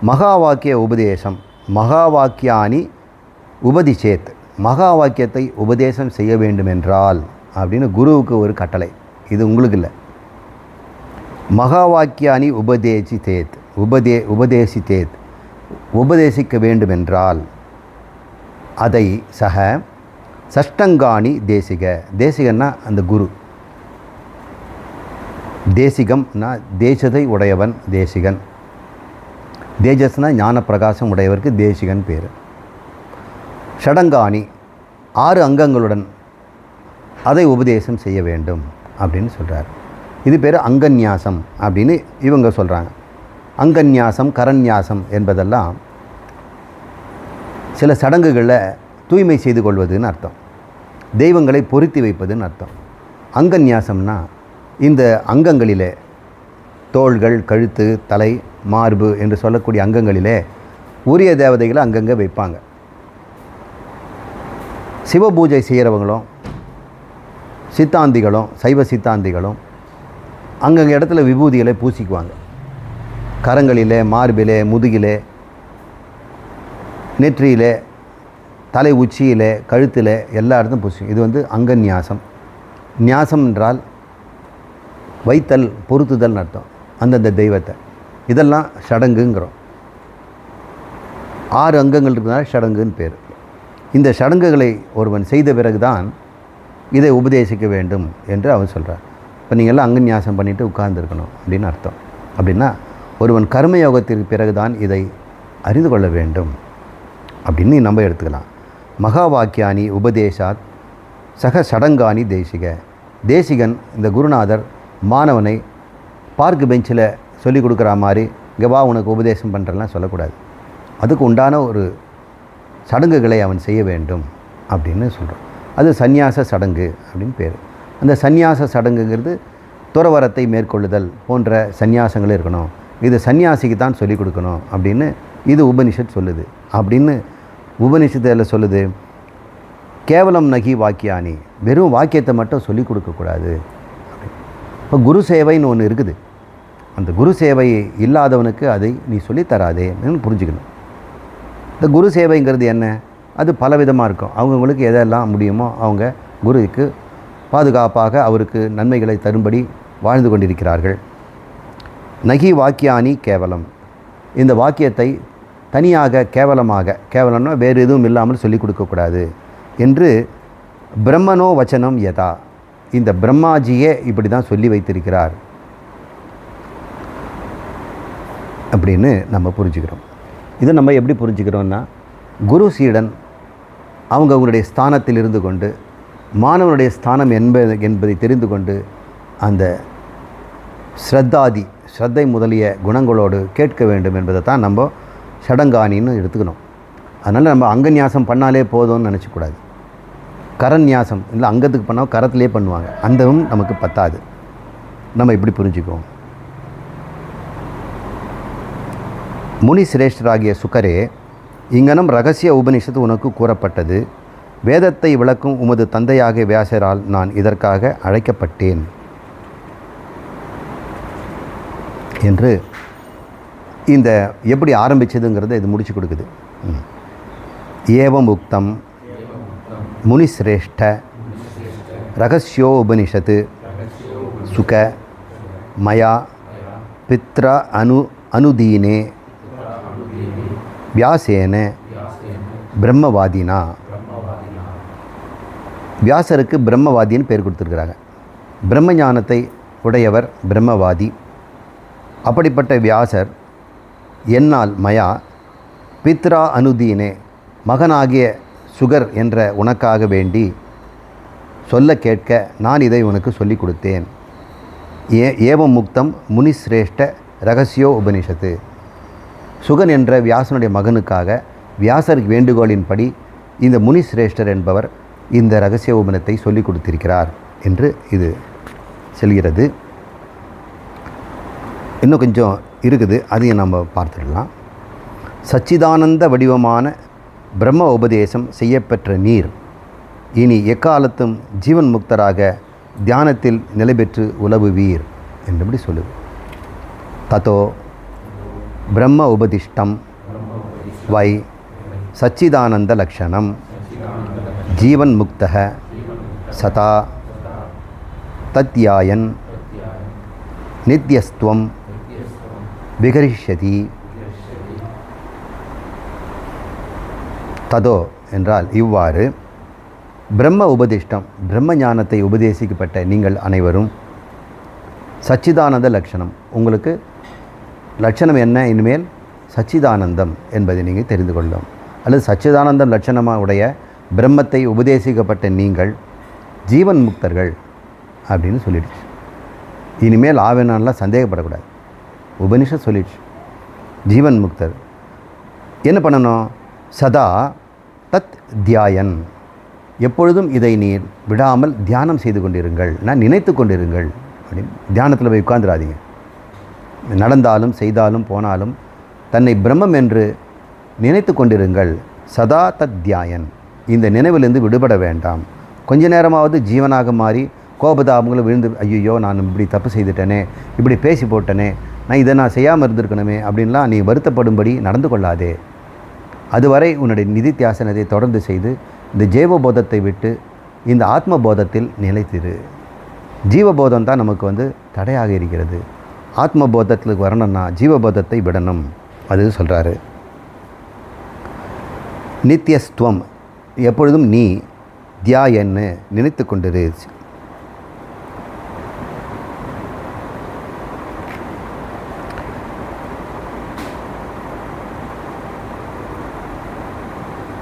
மகா வாக்கிய உபதேசம், மகா வாக்கியானி உபதிச்சேத், மகா வாக்கியத்தை உபதேசம் செய்ய வேண்டுமென்றால் அப்படின்னு குருவுக்கு ஒரு கட்டளை. இது உங்களுக்கு இல்லை. மகா வாக்கியானி உபதேசித்தேத், உபதேசித்தேத், உபதேசிக்க வேண்டுமென்றால் அதை சக சஷ்டங்காணி தேசிக, தேசிகன்னா அந்த குரு, தேசிகம்னா தேசத்தை உடையவன் தேசிகன், தேஜஸ்னா ஞான பிரகாசம் உடையவருக்கு தேசிகன் பேர். ஷடங்காணி 6 அங்கங்களுடன் அதை உபதேசம் செய்ய வேண்டும் அப்படின்னு சொல்கிறார். இது பேர் அங்கநியாசம் அப்படின்னு இவங்க சொல்கிறாங்க. அங்கநியாசம் கரநியாசம் என்பதெல்லாம் சில சடங்குகளில் தூய்மை செய்து கொள்வதுன்னு அர்த்தம், தெய்வங்களை பொருத்தி வைப்பதுன்னு அர்த்தம். அங்கநியாசம்னா இந்த அங்கங்களிலே தோள்கள், கழுத்து, தலை, மார்பு என்று சொல்லக்கூடிய அங்கங்களிலே உரிய தேவதைகளை அங்கங்கே வைப்பாங்க. சிவ பூஜை செய்கிறவங்களும் சித்தாந்திகளும் சைவ சித்தாந்திகளும் அங்கங்கே இடத்துல விபூதிகளை பூசிக்குவாங்க. கரங்களிலே, மார்பிலே, முதுகிலே, நெற்றியில், தலை உச்சியில், கழுத்தில் எல்லா இடத்தும் பூசிக்கும். இது வந்து அங்க நியாசம். நியாசம் என்றால் வைத்தல், பொருத்துதல் அர்த்தம் அந்தந்த தெய்வத்தை. இதெல்லாம் சடங்குங்கிறோம். 6 அங்கங்கள் இருக்கிறதுனால சடங்குன்னு பேர். இந்த சடங்குகளை ஒருவன் செய்த பிறகுதான் இதை உபதேசிக்க வேண்டும் என்று அவர் சொல்கிறார். இப்போ நீங்கள்லாம் அங்க நியாசம் பண்ணிவிட்டு உட்கார்ந்துருக்கணும் அப்படின்னு அர்த்தம். அப்படின்னா ஒருவன் கர்மயோகத்திற்கு பிறகுதான் இதை அறிந்து கொள்ள வேண்டும் அப்படின்னு நம்ம எடுத்துக்கலாம். மகா வாக்கியானி உபதேசாத் சக சடங்கானி தேசிக. தேசிகன், இந்த குருநாதர், மாணவனை பார்க்கு பெஞ்சில் சொல்லிக் கொடுக்குற மாதிரி இங்கே வா உனக்கு உபதேசம் பண்ணுறலாம் சொல்லக்கூடாது. அதுக்கு உண்டான ஒரு சடங்குகளை அவன் செய்ய வேண்டும் அப்படின்னு சொல்கிறோம். அது சந்நியாச சடங்கு அப்படின்னு பேர். அந்த சந்நியாச சடங்குங்கிறது துறவரத்தை மேற்கொள்ளுதல் போன்ற சந்நியாசங்கள் இருக்கணும். இது சன்னியாசிக்கு தான் சொல்லிக் கொடுக்கணும் அப்படின்னு இது உபனிஷத் சொல்லுது. அப்படின்னு உபனிஷத்தில் சொல்லுது, கேவலம் நகி வாக்கியானி, வெறும் வாக்கியத்தை மட்டும் சொல்லிக் கொடுக்கக்கூடாது. இப்போ குரு சேவைன்னு ஒன்று இருக்குது. அந்த குரு சேவை இல்லாதவனுக்கு அதை நீ சொல்லித்தராதேன்னு புரிஞ்சுக்கணும். இந்த குரு சேவைங்கிறது என்ன? அது பலவிதமாக இருக்கும். அவங்கவுங்களுக்கு எதெல்லாம் முடியுமோ அவங்க குருவுக்கு பாதுகாப்பாக அவருக்கு நன்மைகளை தரும்படி வாழ்ந்து கொண்டிருக்கிறார்கள். நகி வாக்கியானி கேவலம், இந்த வாக்கியத்தை தனியாக கேவலமாக, கேவலம்னா வேறு எதுவும் இல்லாமல் சொல்லிக் கொடுக்கக்கூடாது என்று பிரம்மனோ வச்சனம் யதா, இந்த பிரம்மாஜியே இப்படி தான் சொல்லி வைத்திருக்கிறார் அப்படின்னு நம்ம புரிஞ்சுக்கிறோம். இதை நம்ம எப்படி புரிஞ்சுக்கிறோன்னா, குரு சீடன் அவங்களுடைய ஸ்தானத்தில் இருந்து கொண்டு மாணவனுடைய ஸ்தானம் என்பதை தெரிந்து கொண்டு அந்த ஸ்ரத்தை முதலிய குணங்களோடு கேட்க வேண்டும் என்பதை தான் நம்ம சடங்கானின்னு எடுத்துக்கணும். அதனால் நம்ம அங்கநியாசம் பண்ணாலே போதும்னு நினச்சக்கூடாது. கரநியாசம் இல்லை, அங்கத்துக்கு பண்ணால் கரத்திலே பண்ணுவாங்க, அந்தவும் நமக்கு பத்தாது. நம்ம இப்படி புரிஞ்சுக்குவோம். முனி சிரேஷ்டராகிய சுகரே, இங்கனம் ரகசிய உபனிஷத்து உனக்கு கூறப்பட்டது. வேதத்தை விளக்கும் உமது தந்தையாகிய வியாசரால் நான் இதற்காக அழைக்கப்பட்டேன் என்று இந்த எப்படி ஆரம்பிச்சதுங்கிறத இது முடிச்சு கொடுக்குது. ஏவம் உக்தம் முனிசிரேஷ்ட ரகசியோ உபனிஷத்து சுக மயா பித்ர அனுதீனே வியாசேன பிரம்மவாதினா. வியாசருக்கு பிரம்மவாதின்னு பேர் கொடுத்துருக்குறாங்க. பிரம்ம ஞானத்தை உடையவர் பிரம்மவாதி. அப்படிப்பட்ட வியாசர் என்னால் மயா பித்ரா அனுதீனே, மகனாகிய சுகர் என்ற உனக்காக வேண்டி சொல்ல கேட்க நான் இதை உனக்கு சொல்லிக் கொடுத்தேன். ஏவம் முக்தம் முனிசிரேஷ்ட ரகசியோ உபனிஷத்து. சுகன் என்ற வியாசனுடைய மகனுக்காக வியாசர் வேண்டுகோளின்படி இந்த முனிசிரேஷ்டர் என்பவர் இந்த ரகசிய உபனத்தை சொல்லிக் கொடுத்திருக்கிறார் என்று இது செல்கிறது. இன்னும் கொஞ்சம் இருக்குது, அதையும் நம்ம பார்த்துடலாம். சச்சிதானந்த வடிவமான பிரம்ம உபதேசம் செய்யப்பெற்ற நீர் இனி எக்காலத்தும் ஜீவன் முக்தராக தியானத்தில் நிலை பெற்று உலவுவீர் என்றபடி சொல்லுது. ததோ பிரம்ம உபதிஷ்டம் வை சச்சிதானந்த லக்ஷணம் ஜீவன் முக்தக சதா தத்யாயன் நித்யஸ்துவம் விகரிஷ்யதி. ததோ என்றால் இவ்வாறு, பிரம்ம உபதிஷ்டம் பிரம்ம ஞானத்தை உபதேசிக்கப்பட்ட நீங்கள் அனைவரும் சச்சிதானந்த லட்சணம், உங்களுக்கு லட்சணம் என்ன? இனிமேல் சச்சிதானந்தம் என்பதை நீங்கள் தெரிந்து கொள்ளும். அல்லது சச்சிதானந்தம் லட்சணமாக உடைய பிரம்மத்தை உபதேசிக்கப்பட்ட நீங்கள் ஜீவன் முக்தர்கள் அப்படின்னு சொல்லிடுச்சு. இனிமேல் ஆவேனான்லாம் சந்தேகப்படக்கூடாது. உபனிஷத் சொல்லிடுச்சு. ஜீவன் முக்தர் என்ன பண்ணணும்? சதா தத் தியாயன், எப்பொழுதும் இதை நீர் விடாமல் தியானம் செய்து கொண்டிருங்கள், நான் நினைத்து கொண்டிருங்கள் அப்படின்னு. தியானத்தில் போய் உட்கார்ந்துடாதீங்க. நடந்தாலும் செய்தாலும் போனாலும் தன்னை பிரம்மம் என்று நினைத்து கொண்டிருங்கள். சதா தத் தியாயன், இந்த நினைவிலிருந்து விடுபட வேண்டாம். கொஞ்ச நேரமாவது ஜீவனாக மாறி கோபதாபங்களை விழுந்து ஐயோ நான் இப்படி தப்பு செய்துட்டேனே, இப்படி பேசி போட்டனே, நான் இதை நான் செய்யாமல் இருந்திருக்கணுமே அப்படின்லாம் நீ வருத்தப்படும்படி நடந்து கொள்ளாதே. அதுவரை உன்னுடைய நிதித்தியாசனத்தை தொடர்ந்து செய்து இந்த ஜீவபோதத்தை விட்டு இந்த ஆத்மபோதத்தில் நிலைத்திரு. ஜீவபோதம் தான் நமக்கு தடையாக இருக்கிறது. ஆத்மபோதத்துக்கு வரணும்னா ஜீவபோதத்தை விடணும். அது சொல்கிறாரு. நித்தியஸ்துவம், எப்பொழுதும் நீ தியாயன்னு நினைத்து கொண்டிரு.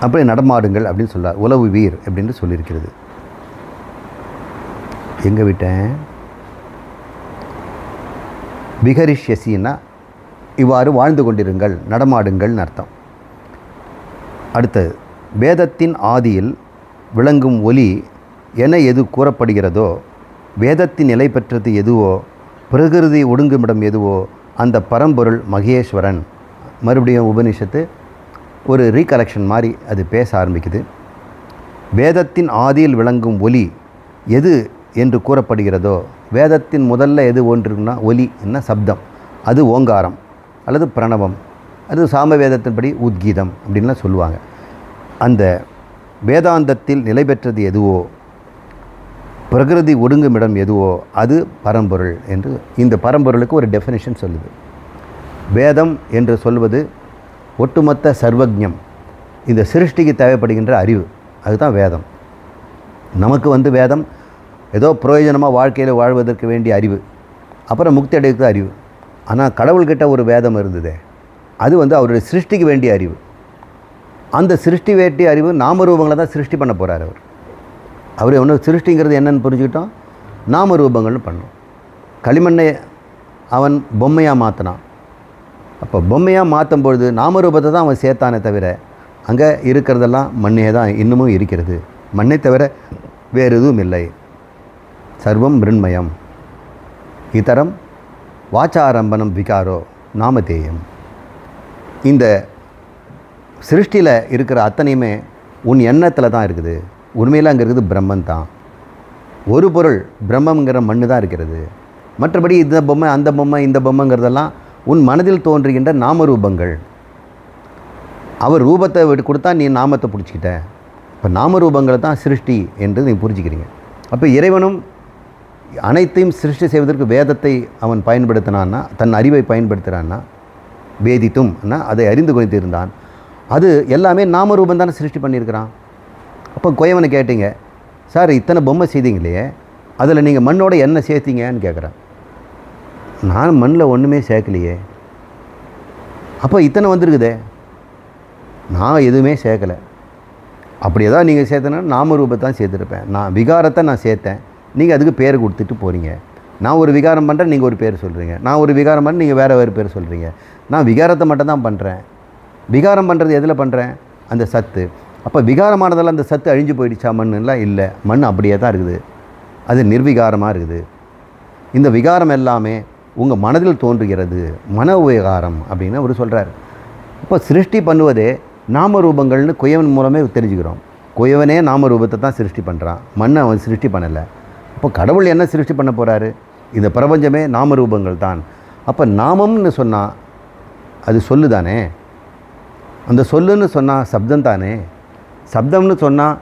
அப்படி நடமாடுங்கள் அப்படின்னு சொல்கிறார். உலவு வீர் அப்படின்னு சொல்லியிருக்கிறது. எங்கே விட்டேன்? விகரிஷ்யசின்னா இவ்வாறு வாழ்ந்து கொண்டிருங்கள், நடமாடுங்கள்னு அர்த்தம். அடுத்தது, வேதத்தின் ஆதியில் விளங்கும் ஒலி என எது கூறப்படுகிறதோ, வேதத்தின் நிலை பெற்றது எதுவோ, பிரகிருதி ஒடுங்குமிடம் எதுவோ அந்த பரம்பொருள் மகேஸ்வரன். மறுபடியும் உபனிஷத்து ஒரு ரீகலெக்ஷன் மாதிரி அது பேச ஆரம்பிக்குது. வேதத்தின் ஆதியில் விளங்கும் ஒலி எது என்று கூறப்படுகிறதோ, வேதத்தின் முதல்ல எது ஒன்றுன்னா ஒலி என்ன சப்தம், அது ஓங்காரம் அல்லது பிரணவம், அது சாமவேதத்தின்படி உத்கீதம் அப்படின்லாம் சொல்லுவாங்க. அந்த வேதாந்தத்தில் நிலை பெற்றது எதுவோ, பிரகிருதி ஒடுங்குமிடம் எதுவோ அது பரம்பொருள் என்று இந்த பரம்பொருளுக்கு ஒரு டெஃபினேஷன் சொல்லுது. வேதம் என்று சொல்வது ஒட்டுமொத்த சர்வஜம், இந்த சிருஷ்டிக்கு தேவைப்படுகின்ற அறிவு, அதுதான் வேதம். நமக்கு வேதம் ஏதோ பிரயோஜனமாக வாழ்க்கையில் வாழ்வதற்கு வேண்டிய அறிவு, அப்புறம் முக்தி அடைவுக்கு அறிவு. ஆனால் கடவுள்கிட்ட ஒரு வேதம் இருந்ததே, அது அவருடைய சிருஷ்டிக்கு வேண்டிய அறிவு. அந்த சிருஷ்டி வேண்டிய அறிவு நாமரூபங்களை தான் சிருஷ்டி பண்ண போகிறார் அவர். அவர் சிருஷ்டிங்கிறது என்னென்னு புரிஞ்சுக்கிட்டோம், நாமரூபங்கள்னு பண்ணோம். களிமண்ணை அவன் பொம்மையாக மாற்றினான். அப்போ பொம்மையாக மாற்றும் பொழுது நாமரூபத்தை தான் அவன் சேர்த்தானே தவிர, அங்கே இருக்கிறதெல்லாம் மண்ணே தான் இன்னமும் இருக்கிறது. மண்ணை தவிர வேறு எதுவும் இல்லை. சர்வம் மிருண்மயம் இதரம் வாச்சாரம்பனம் விகாரோ நாமதேயம். இந்த சிருஷ்டியில் இருக்கிற அத்தனையுமே உன் எண்ணத்தில் தான் இருக்குது. உண்மையில் அங்கே இருக்குது பிரம்மன் தான். ஒரு பொருள் பிரம்மங்கிற மண்ணு தான் இருக்கிறது. மற்றபடி இந்த பொம்மை அந்த பொம்மை இந்த பொம்மைங்கிறதெல்லாம் உன் மனதில் தோன்றுகின்ற நாமரூபங்கள். அவர் ரூபத்தை கொடுத்தா நீ நாமத்தை பிடிச்சிக்கிட்ட. இப்போ நாமரூபங்களை தான் சிருஷ்டி என்று நீ புரிஞ்சுக்கிறீங்க. அப்போ இறைவனும் அனைத்தையும் சிருஷ்டி செய்வதற்கு வேதத்தை அவன் பயன்படுத்தினான்னா, தன் அறிவை பயன்படுத்துகிறான்னா, வேதித்தும்னா அதை அறிந்து கொண்டிருந்தான். அது எல்லாமே நாமரூபம் தானே சிருஷ்டி பண்ணியிருக்கிறான். அப்போ கோயவனை கேட்டீங்க, சார் இத்தனை பொம்மை செய்தீங்களே, அதில் நீங்கள் மண்ணோட என்ன சேர்த்தீங்கன்னு கேட்குறேன். நான் மண்ணில் ஒன்றுமே சேர்க்கலையே. அப்போ இத்தனை வந்திருக்குதே, நான் எதுவுமே சேர்க்கலை. அப்படியே தான் நீங்கள் சேர்த்தனா நாமரூபத்தை தான் சேர்த்துருப்பேன். நான் விகாரத்தை நான் சேர்த்தேன், நீங்கள் அதுக்கு பேர் கொடுத்துட்டு போகிறீங்க. நான் ஒரு விகாரம் பண்ணுறேன், நீங்கள் ஒரு பேர் சொல்கிறீங்க. நான் ஒரு விகாரம் பண்ண நீங்கள் வேறு பேர் சொல்கிறீங்க. நான் விகாரத்தை மட்டும் தான் பண்ணுறேன். விகாரம் பண்ணுறது எதில் பண்ணுறேன்? அந்த சத்து. அப்போ விகாரமானதெல்லாம் அந்த சத்து அழிஞ்சு போயிடுச்சா? மண்ணுலாம் இல்லை, மண் அப்படியே தான் இருக்குது. அது நிர்விகாரமாக இருக்குது. இந்த விகாரம் எல்லாமே உங்கள் மனதில் தோன்றுகிறது, மன விகாரம் அப்படின்னு அவர் சொல்கிறார். இப்போ சிருஷ்டி பண்ணுவதே நாமரூபங்கள்னு குயவன் மூலமே தெரிஞ்சுக்கிறோம். குயவனே நாமரூபத்தை தான் சிருஷ்டி பண்ணுறான், மண்ணை அவன் சிருஷ்டி பண்ணலை. அப்போ கடவுள் என்ன சிருஷ்டி பண்ண போகிறாரு? இந்த பிரபஞ்சமே நாமரூபங்கள் தான். அப்போ நாமம்னு சொன்னால் அது சொல்லு தானே, அந்த சொல்லுன்னு சொன்னால் சப்தம் தானே, சப்தம்னு சொன்னால்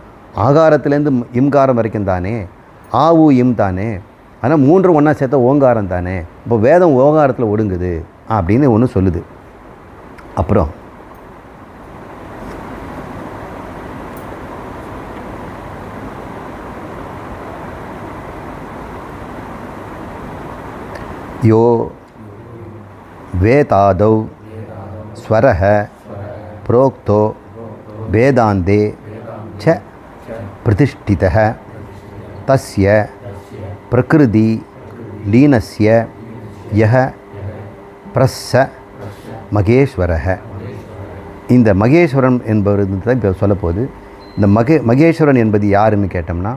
ஆகாரத்துலேருந்து இம்காரம் வரைக்கும் தானே, ஆவு இம் தானே. ஆனால் மூன்று ஒன்றா சேர்த்த ஓங்காரம் தானே. இப்போ வேதம் ஓங்காரத்தில் ஒடுங்குது அப்படின்னு ஒன்று சொல்லுது. அப்புறம் யோ வேதாதௌ ஸ்வரஹ புரோக்தோ வேதாந்தே ச பிரதிஷ்டிதஹ தஸ்ய பிரகிருதி லீனஸ்ய யஹ பிரஸ்ஸ மகேஸ்வரஹ. இந்த மகேஸ்வரன் என்பவர் தான் இப்போ சொல்லப்போகுது. இந்த மகேஸ்வரன் என்பது யாருன்னு கேட்டோம்னா,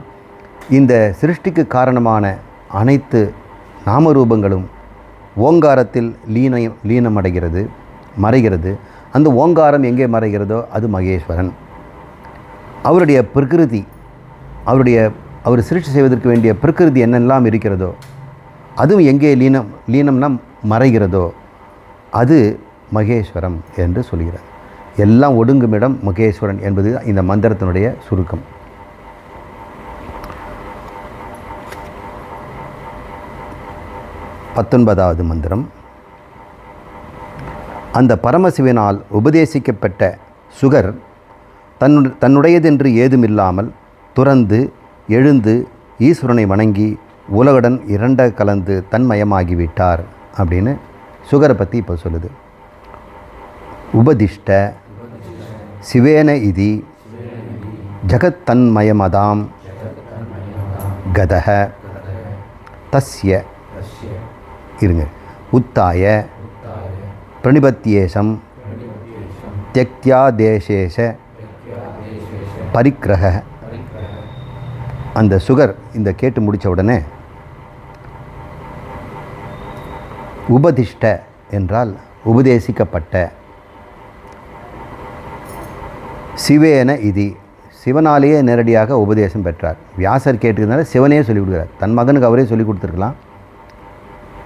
இந்த சிருஷ்டிக்கு காரணமான அனைத்து நாமரூபங்களும் ஓங்காரத்தில் லீனமடைகிறது, மறைகிறது. அந்த ஓங்காரம் எங்கே மறைகிறதோ அது மகேஸ்வரன். அவருடைய பிரகிருதி, அவர் சிருஷ்டி செய்வதற்கு வேண்டிய பிரகிருதி என்னெல்லாம் இருக்கிறதோ அதுவும் எங்கே லீனம்னா மறைகிறதோ அது மகேஸ்வரம் என்று சொல்கிறார். எல்லாம் ஒடுங்குமிடம் மகேஸ்வரன் என்பது இந்த மந்திரத்தினுடைய சுருக்கம். பத்தொன்பதாவது மந்திரம். அந்த பரமசிவனால் உபதேசிக்கப்பட்ட சுகர் தன்னுடையதென்று ஏதுமில்லாமல் துறந்து எழுந்து ஈஸ்வரனை வணங்கி உலகுடன் இரண்ட கலந்து தன்மயமாகிவிட்டார் அப்படின்னு சுகரை பற்றி இப்போ சொல்லுது. உபதிஷ்ட சிவேன இதி ஜகத் தன்மயமதாம் கதஹ தஸ்ய இருங்க உத்தாய பிரணிபத்தியேஷம் தியக்தியாதேசேஷ பரிக்கிரக. அந்த சுகர் இந்த கேட்டு முடித்த உடனே உபதிஷ்ட என்றால் உபதேசிக்கப்பட்ட, சிவேன இதி சிவனாலேயே நேரடியாக உபதேசம் பெற்றார். வியாசர் கேட்டுக்கிறதுனால சிவனே சொல்லிக் கொடுக்குறார். தன் மகனுக்கு அவரே சொல்லிக் கொடுத்துருக்கலாம்.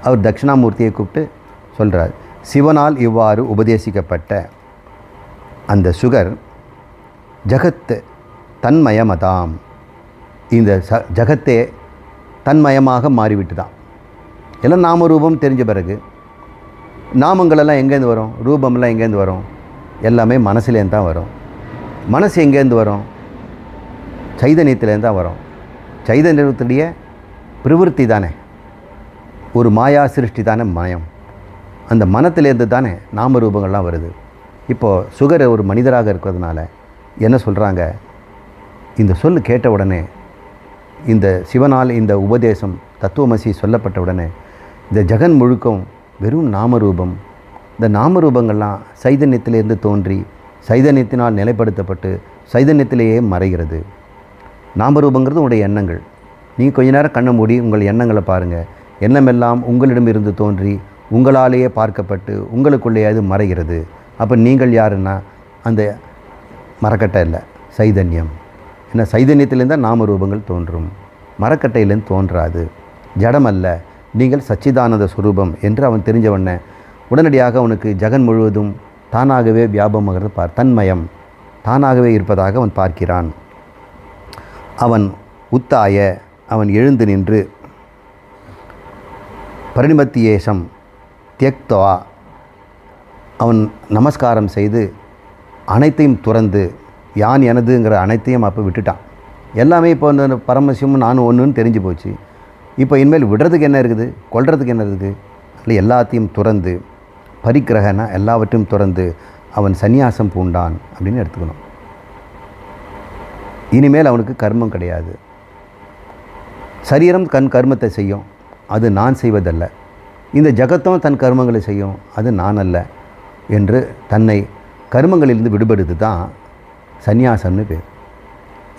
அவர் தட்சிணாமூர்த்தியை கூப்பிட்டு சொல்கிறார், சிவனால் இவ்வாறு உபதேசிக்கப்பட்ட அந்த சுகர் ஜகத் தன்மயமதாம், இந்த ஜகத்தே தன்மயமாக மாறிவிட்டு தான். எல்லாம் நாம ரூபம் தெரிஞ்ச பிறகு நாமங்களெல்லாம் எங்கேருந்து வரும், ரூபமெல்லாம் எங்கேருந்து வரும், எல்லாமே மனசுலேருந்து தான் வரும். மனசு எங்கேருந்து வரும், சைதன்யத்துலேருந்து தான் வரும். சைதன்யத்துடைய பிரவருத்தி தானே, ஒரு மாயா சிருஷ்டி தானே மயம். அந்த மனத்திலேருந்து தானே நாம ரூபங்கள்லாம் வருது. இப்போது சுகர் ஒரு மனிதராக இருக்கிறதுனால என்ன சொல்கிறாங்க, இந்த சொல் கேட்ட உடனே, இந்த சிவனால் இந்த உபதேசம் தத்துவமசி சொல்லப்பட்ட உடனே இந்த ஜெகன் முழுக்கம் வெறும் நாமரூபம். இந்த நாமரூபங்கள்லாம் சைதன்யத்திலேருந்து தோன்றி சைதன்யத்தினால் நிலைப்படுத்தப்பட்டு சைதன்யத்திலேயே மறைகிறது. நாமரூபங்கிறது உங்களுடைய எண்ணங்கள். நீங்கள் கொஞ்ச நேரம் கண்ணை மூடி உங்கள் எண்ணங்களை பாருங்கள். எண்ணமெல்லாம் உங்களிடமிருந்து தோன்றி உங்களாலேயே பார்க்கப்பட்டு உங்களுக்குள்ளேயே அது மறைகிறது. அப்போ நீங்கள் யாருன்னா அந்த மரக்கட்டை இல்லை, சைதன்யம். ஏன்னா சைதன்யத்திலேருந்து தான் நாமரூபங்கள் தோன்றும், மரக்கட்டையிலேருந்து தோன்றாது. ஜடம் அல்ல, நீங்கள் சச்சிதானந்த சுரூபம் என்று அவன் தெரிஞ்சவண்ணே உடனடியாக அவனுக்கு ஜெகன் முழுவதும் தானாகவே வியாபகமாகிறது, தன்மயம் தானாகவே இருப்பதாக அவன் பார்க்கிறான். அவன் உத்தாய அவன் எழுந்து நின்று பரிணிபத்தியேஷம் தியக்தவா அவன் நமஸ்காரம் செய்து அனைத்தையும் துறந்து யான் எனதுங்கிற அனைத்தையும் அப்போ விட்டுட்டான். எல்லாமே இப்போ இந்த பரமசிவமும் நானும் ஒன்றுன்னு தெரிஞ்சு போச்சு. இப்போ இனிமேல் விடுறதுக்கு என்ன இருக்குது, கொல்றதுக்கு என்ன இருக்குது, இல்லை எல்லாத்தையும் துறந்து, பரிக்கிரகனா எல்லாவற்றையும் துறந்து அவன் சந்நியாசம் பூண்டான் அப்படின்னு எடுத்துக்கணும். இனிமேல் அவனுக்கு கர்மம் கிடையாது. சரீரம் தன் கர்மத்தை செய்யும், அது நான் செய்வதல்ல. இந்த ஜகத்தும் தன் கர்மங்களை செய்யும், அது நான் அல்ல என்று தன்னை கர்மங்களிலிருந்து விடுபடுது தான் சந்நியாசம்னு பேர்.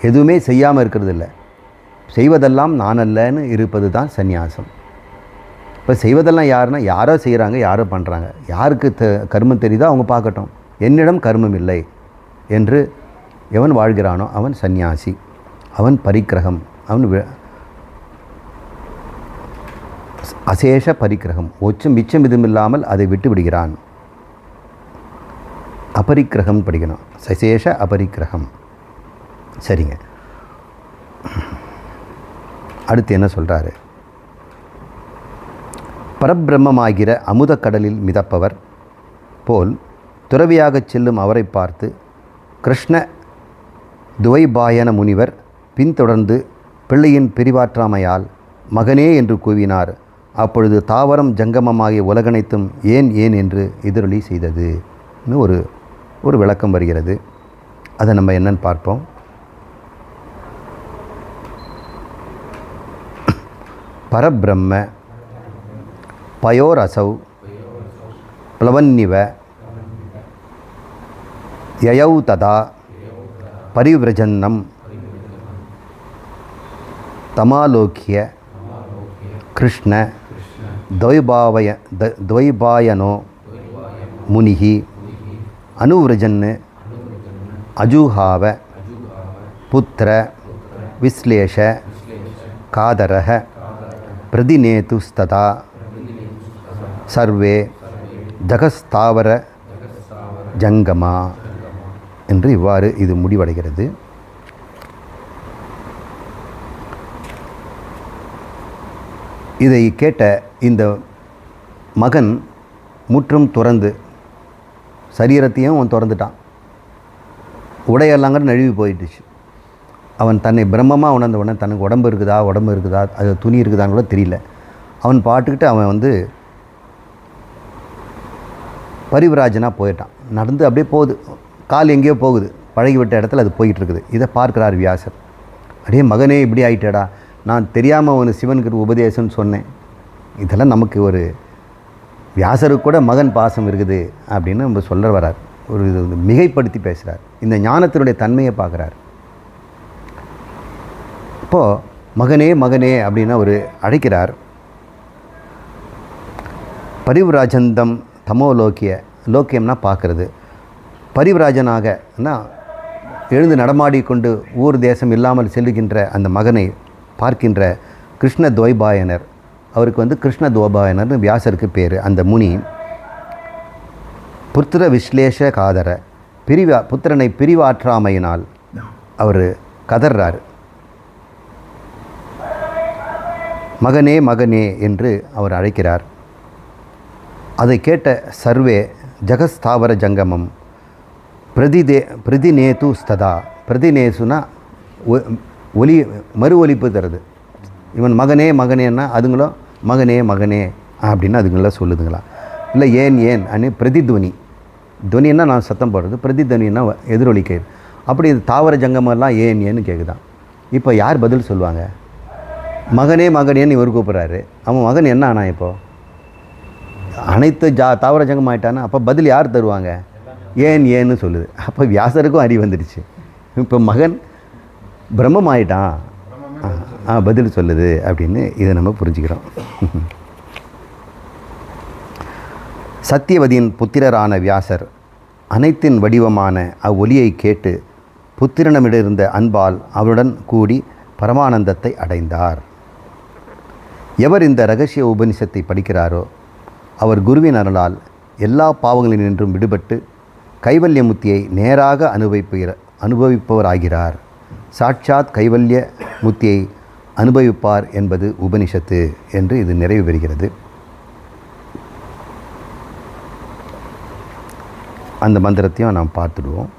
எதுவுமே செய்யாமல் இருக்கிறது இல்லை, செய்வதெல்லாம் நான் அல்லன்னு இருப்பது தான் சந்நியாசம். இப்போ செய்வதெல்லாம் யாருன்னா யாரோ செய்கிறாங்க, யாரோ பண்ணுறாங்க. யாருக்கு கர்மம் தெரியுதோ அவங்க பார்க்கட்டும். என்னிடம் கர்மம் இல்லை என்று எவன் வாழ்கிறானோ அவன் சந்நியாசி, அவன் பரிக்கிரகம், அவன் அசேஷ பரிக்கிரகம், மிச்சம் இதுமில்லாமல் அதை விட்டு விடுகிறான். அபரிக்கிரகம் படிக்கணும், சசேஷ அபரிக்கிரகம். சரிங்க, அடுத்து என்ன சொல்கிறாரு, பரபிரம்மமாகிற அமுத கடலில் மிதப்பவர் போல் துறவியாகச் செல்லும் அவரை பார்த்து கிருஷ்ண துவைபாயன முனிவர் பின்தொடர்ந்து பிள்ளையின் பிரிவாற்றாமையால் மகனே என்று கூவினார். அப்பொழுது தாவரம் ஜங்கமமாகிய உலகனைத்தும் ஏன் ஏன் என்று எதிரொலி செய்தது ஒரு விளக்கம் வருகிறது. அதை நம்ம என்னன்னு பார்ப்போம். பரபிரம்ம பயோரசௌ பிளவன்னிவ யயௌ ததா பரிவ்ரஜன்னம் தமாலோக்கிய கிருஷ்ண துவைபாயனோ முனிஹி அனுவ்ரஜன் அஜுஹாவ புத்திர விஸ்லேஷ காதரஹ பிரதிநேதுஸ்ததா சர்வே ஜகஸ்தாவர ஜங்கமா என்று இவ்வாறு இது முடிவடைகிறது. இதை கேட்ட இந்த மகன் முற்றும் துறந்து சரீரத்தையும் அவன் திறந்துட்டான். உடையெல்லாம் கூட நழுவி போயிடுச்சு. அவன் தன்னை பிரம்மமாக உணர்ந்தவுடனே தனக்கு உடம்பு இருக்குதா அது துணி இருக்குதான்னு கூட தெரியல. அவன் பாட்டுக்கிட்டு அவன் பரிவிராஜனாக போயிட்டான். நடந்து அப்படியே போகுது, கால் எங்கேயோ போகுது, பழகிவிட்ட இடத்துல அது போயிட்டு இருக்குது. இதை பார்க்கிறார் வியாசர். அப்படியே மகனே இப்படி ஆகிட்டேடா, நான் தெரியாமல் அவனு சிவனுக்கு உபதேசம்னு சொன்னேன். இதெல்லாம் நமக்கு ஒரு வியாசருக்கு கூட மகன் பாசம் இருக்குது அப்படின்னு நம்ம சொல்ல வரார். ஒரு இது மிகைப்படுத்தி பேசுகிறார். இந்த ஞானத்தினுடைய தன்மையை பார்க்குறார். இப்போது மகனே மகனே அப்படின்னு அவர் அழைக்கிறார். பரிவிராஜந்தம் லோக்கியம்னா பார்க்குறது. பரிவிராஜனாகனா எழுந்து நடமாடிக்கொண்டு ஊர் தேசம் இல்லாமல் செல்லுகின்ற அந்த மகனை பார்க்கின்ற கிருஷ்ண துவைபாயனர், அவருக்கு கிருஷ்ண துவைபாயனர்னு வியாசருக்கு பேர். அந்த முனி புத்திர விஸ்லேஷ காதர புத்திரனை பிரிவாற்றாமையினால் அவர் கதர்றார். மகனே மகனே என்று அவர் அழைக்கிறார். அதை கேட்ட சர்வே ஜகஸ்தாவர ஜங்கமம் பிரதிநேது ஸ்ததா. பிரதிநேசுனா மறு ஒலிப்பு தருது. இவன் மகனே மகனேன்னா அதுங்களும் மகனே மகனே அப்படின்னு அதுங்களாம் சொல்லுதுங்களா. இல்லை ஏன் அனு பிரதித்வனி. துவனின்னா நான் சத்தம் போடுறது, பிரதித்வனின்னா எதிரொலிக்கிறது. அப்படி இது தாவர ஜங்கமெல்லாம் ஏன்னு கேட்குதான். இப்போ யார் பதில் சொல்லுவாங்க? மகனே மகனேன்னு இவர் கூப்பிட்றாரு. அவன் மகன் என்ன ஆனா இப்போது அனைத்து தாவர ஜங்கம் ஆகிட்டானா அப்போ பதில் யார் தருவாங்க? ஏன்னு சொல்லுது. அப்போ வியாசருக்கும் அறிவு வந்துடுச்சு. இப்போ மகன் பிரம்மம் ஆயிட்டான், பதில் சொல்லுது அப்படின்னு இதை நம்ம புரிஞ்சுக்கிறோம். சத்தியவதியின் புத்திரரான வியாசர் அனைத்தின் வடிவமான அவ்வொலியை கேட்டு புத்திரனிடமிருந்த அன்பால் அவருடன் கூடி பரமானந்தத்தை அடைந்தார். எவர் இந்த இரகசிய உபனிஷத்தை படிக்கிறாரோ அவர் குருவின் அருளால் எல்லா பாவங்களினின்றும் விடுபட்டு கைவல்ய முத்தியை நேராக அனுபவிப்பவராகிறார். சாட்சாத் கைவல்ய முத்தியை அனுபவிப்பார் என்பது உபனிஷத்து என்று இது நிறைவு பெறுகிறது. அந்த மந்திரத்தையும் நாம் பார்த்துடுவோம்.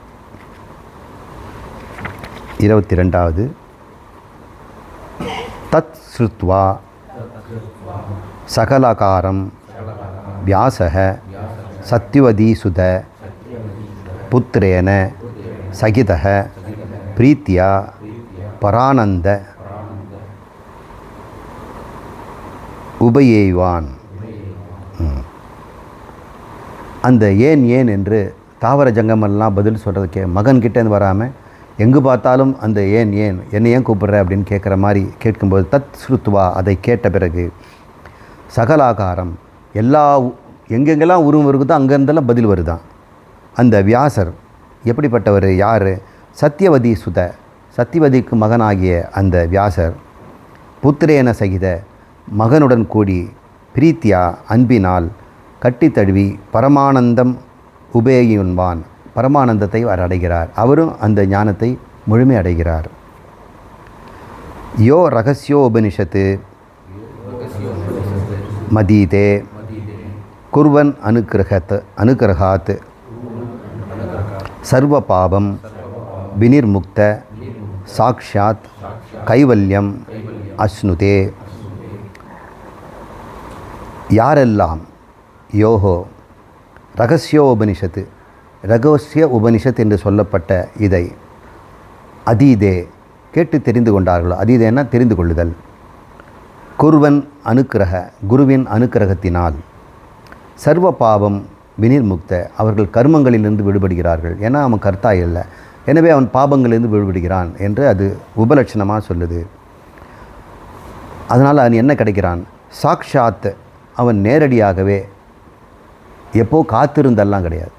22வது தத் ஸ்ருத்வா சகலகாரம் வியாசக சத்யவதீசுத புத்திரேன சகிதக பிரீத்தியா பரானந்த உபயேவான். அந்த ஏன் என்று தாவர ஜங்கமெல்லாம் பதில் சொல்கிறதுக்கே மகன்கிட்டேருந்து வராமல் எங்கு பார்த்தாலும் அந்த ஏன் என்னை ஏன் கூப்பிட்ற அப்படின்னு கேட்குற மாதிரி கேட்கும்போது தத் ஸ்ருத்வா அதை கேட்ட பிறகு சகலாகாரம் எங்கெங்கெல்லாம் உருவம் இருக்குதோ அங்கேருந்தெல்லாம் பதில் வருதான். அந்த வியாசர் எப்படிப்பட்டவர்? யார்? சத்யவதி சுத, சத்தியவதிக்கு மகனாகிய அந்த வியாசர் புத்திரேன சகித மகனுடன் கூடி பிரீத்தியா அன்பினால் கட்டி தழுவி பரமானந்தம் உபயோகியுன்பான், பரமானந்தத்தை அவர் அடைகிறார். அவரும் அந்த ஞானத்தை முழுமை அடைகிறார். யோ ரகசியோபனிஷத்து மதீதே குர்வன் அனுக்கிரகாத் சர்வ பாபம் வினிர்முக்த சாக்ஷாத் கைவல்யம் அஸ்னுதே. யாரெல்லாம் யோகோ ரகசியோபனிஷத்து, ரகசிய உபனிஷத் என்று சொல்லப்பட்ட இதை அதீதே கேட்டு தெரிந்து கொண்டார்களோ, அதீதேன்னா தெரிந்து கொள்ளுதல், குர்வன் அனுக்கிரக குருவின் அனுக்கிரகத்தினால் சர்வ பாவம் வினிர்முக்த அவர்கள் கர்மங்களிலிருந்து விடுபடுகிறார்கள். ஏன்னா அவன் கர்த்தா இல்லை, எனவே அவன் பாபங்களிலிருந்து விடுபடுகிறான் என்று அது உபலட்சணமாக சொல்லுது. அதனால் அவன் என்ன கிடைக்கிறான்? சாக்ஷாத், அவன் நேரடியாகவே, எப்போ காத்திருந்தெல்லாம் கிடையாது,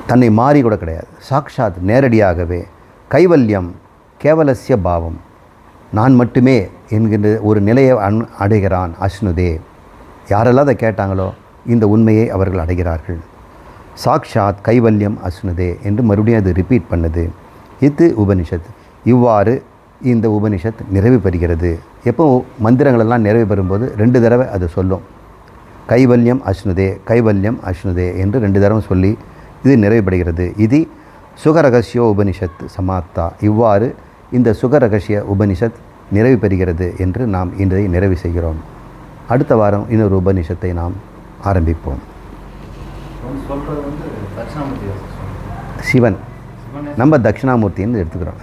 தன்னை மாறி கூட கிடையாது, சாக்ஷாத் நேரடியாகவே கைவல்யம் கேவலசிய பாவம், நான் மட்டுமே என்கின்ற ஒரு நிலையை அடைகிறான். அஸ்னுதே, யாரெல்லாம் அதை கேட்டாங்களோ இந்த உண்மையை அவர்கள் அடைகிறார்கள். சாக்ஷாத் கைவல்யம் அஸ்னுதே என்று மறுபடியும் அது ரிப்பீட் பண்ணுது. இது உபனிஷத். இவ்வாறு இந்த உபனிஷத் நிறைவு பெறுகிறது. எப்போ மந்திரங்களெல்லாம் நிறைவு பெறும்போது 2 தடவை அது சொல்லும். கைவல்யம் அஸ்னுதே, கைவல்யம் அஸ்னுதே என்று 2 தடவை சொல்லி இது நிறைவுபடுகிறது. இது சுகரகசியோ உபனிஷத் சமாப்தா. இவ்வாறு இந்த சுகரகசிய உபனிஷத் நிறைவு பெறுகிறது என்று நாம் இன்றைய நிறைவு செய்கிறோம். அடுத்த வாரம் இன்னொரு உபனிஷத்தை நாம் ஆரம்பிப்போம். சிவன் நம்ம தட்சிணாமூர்த்தின்னு எடுத்துக்கிறோம்.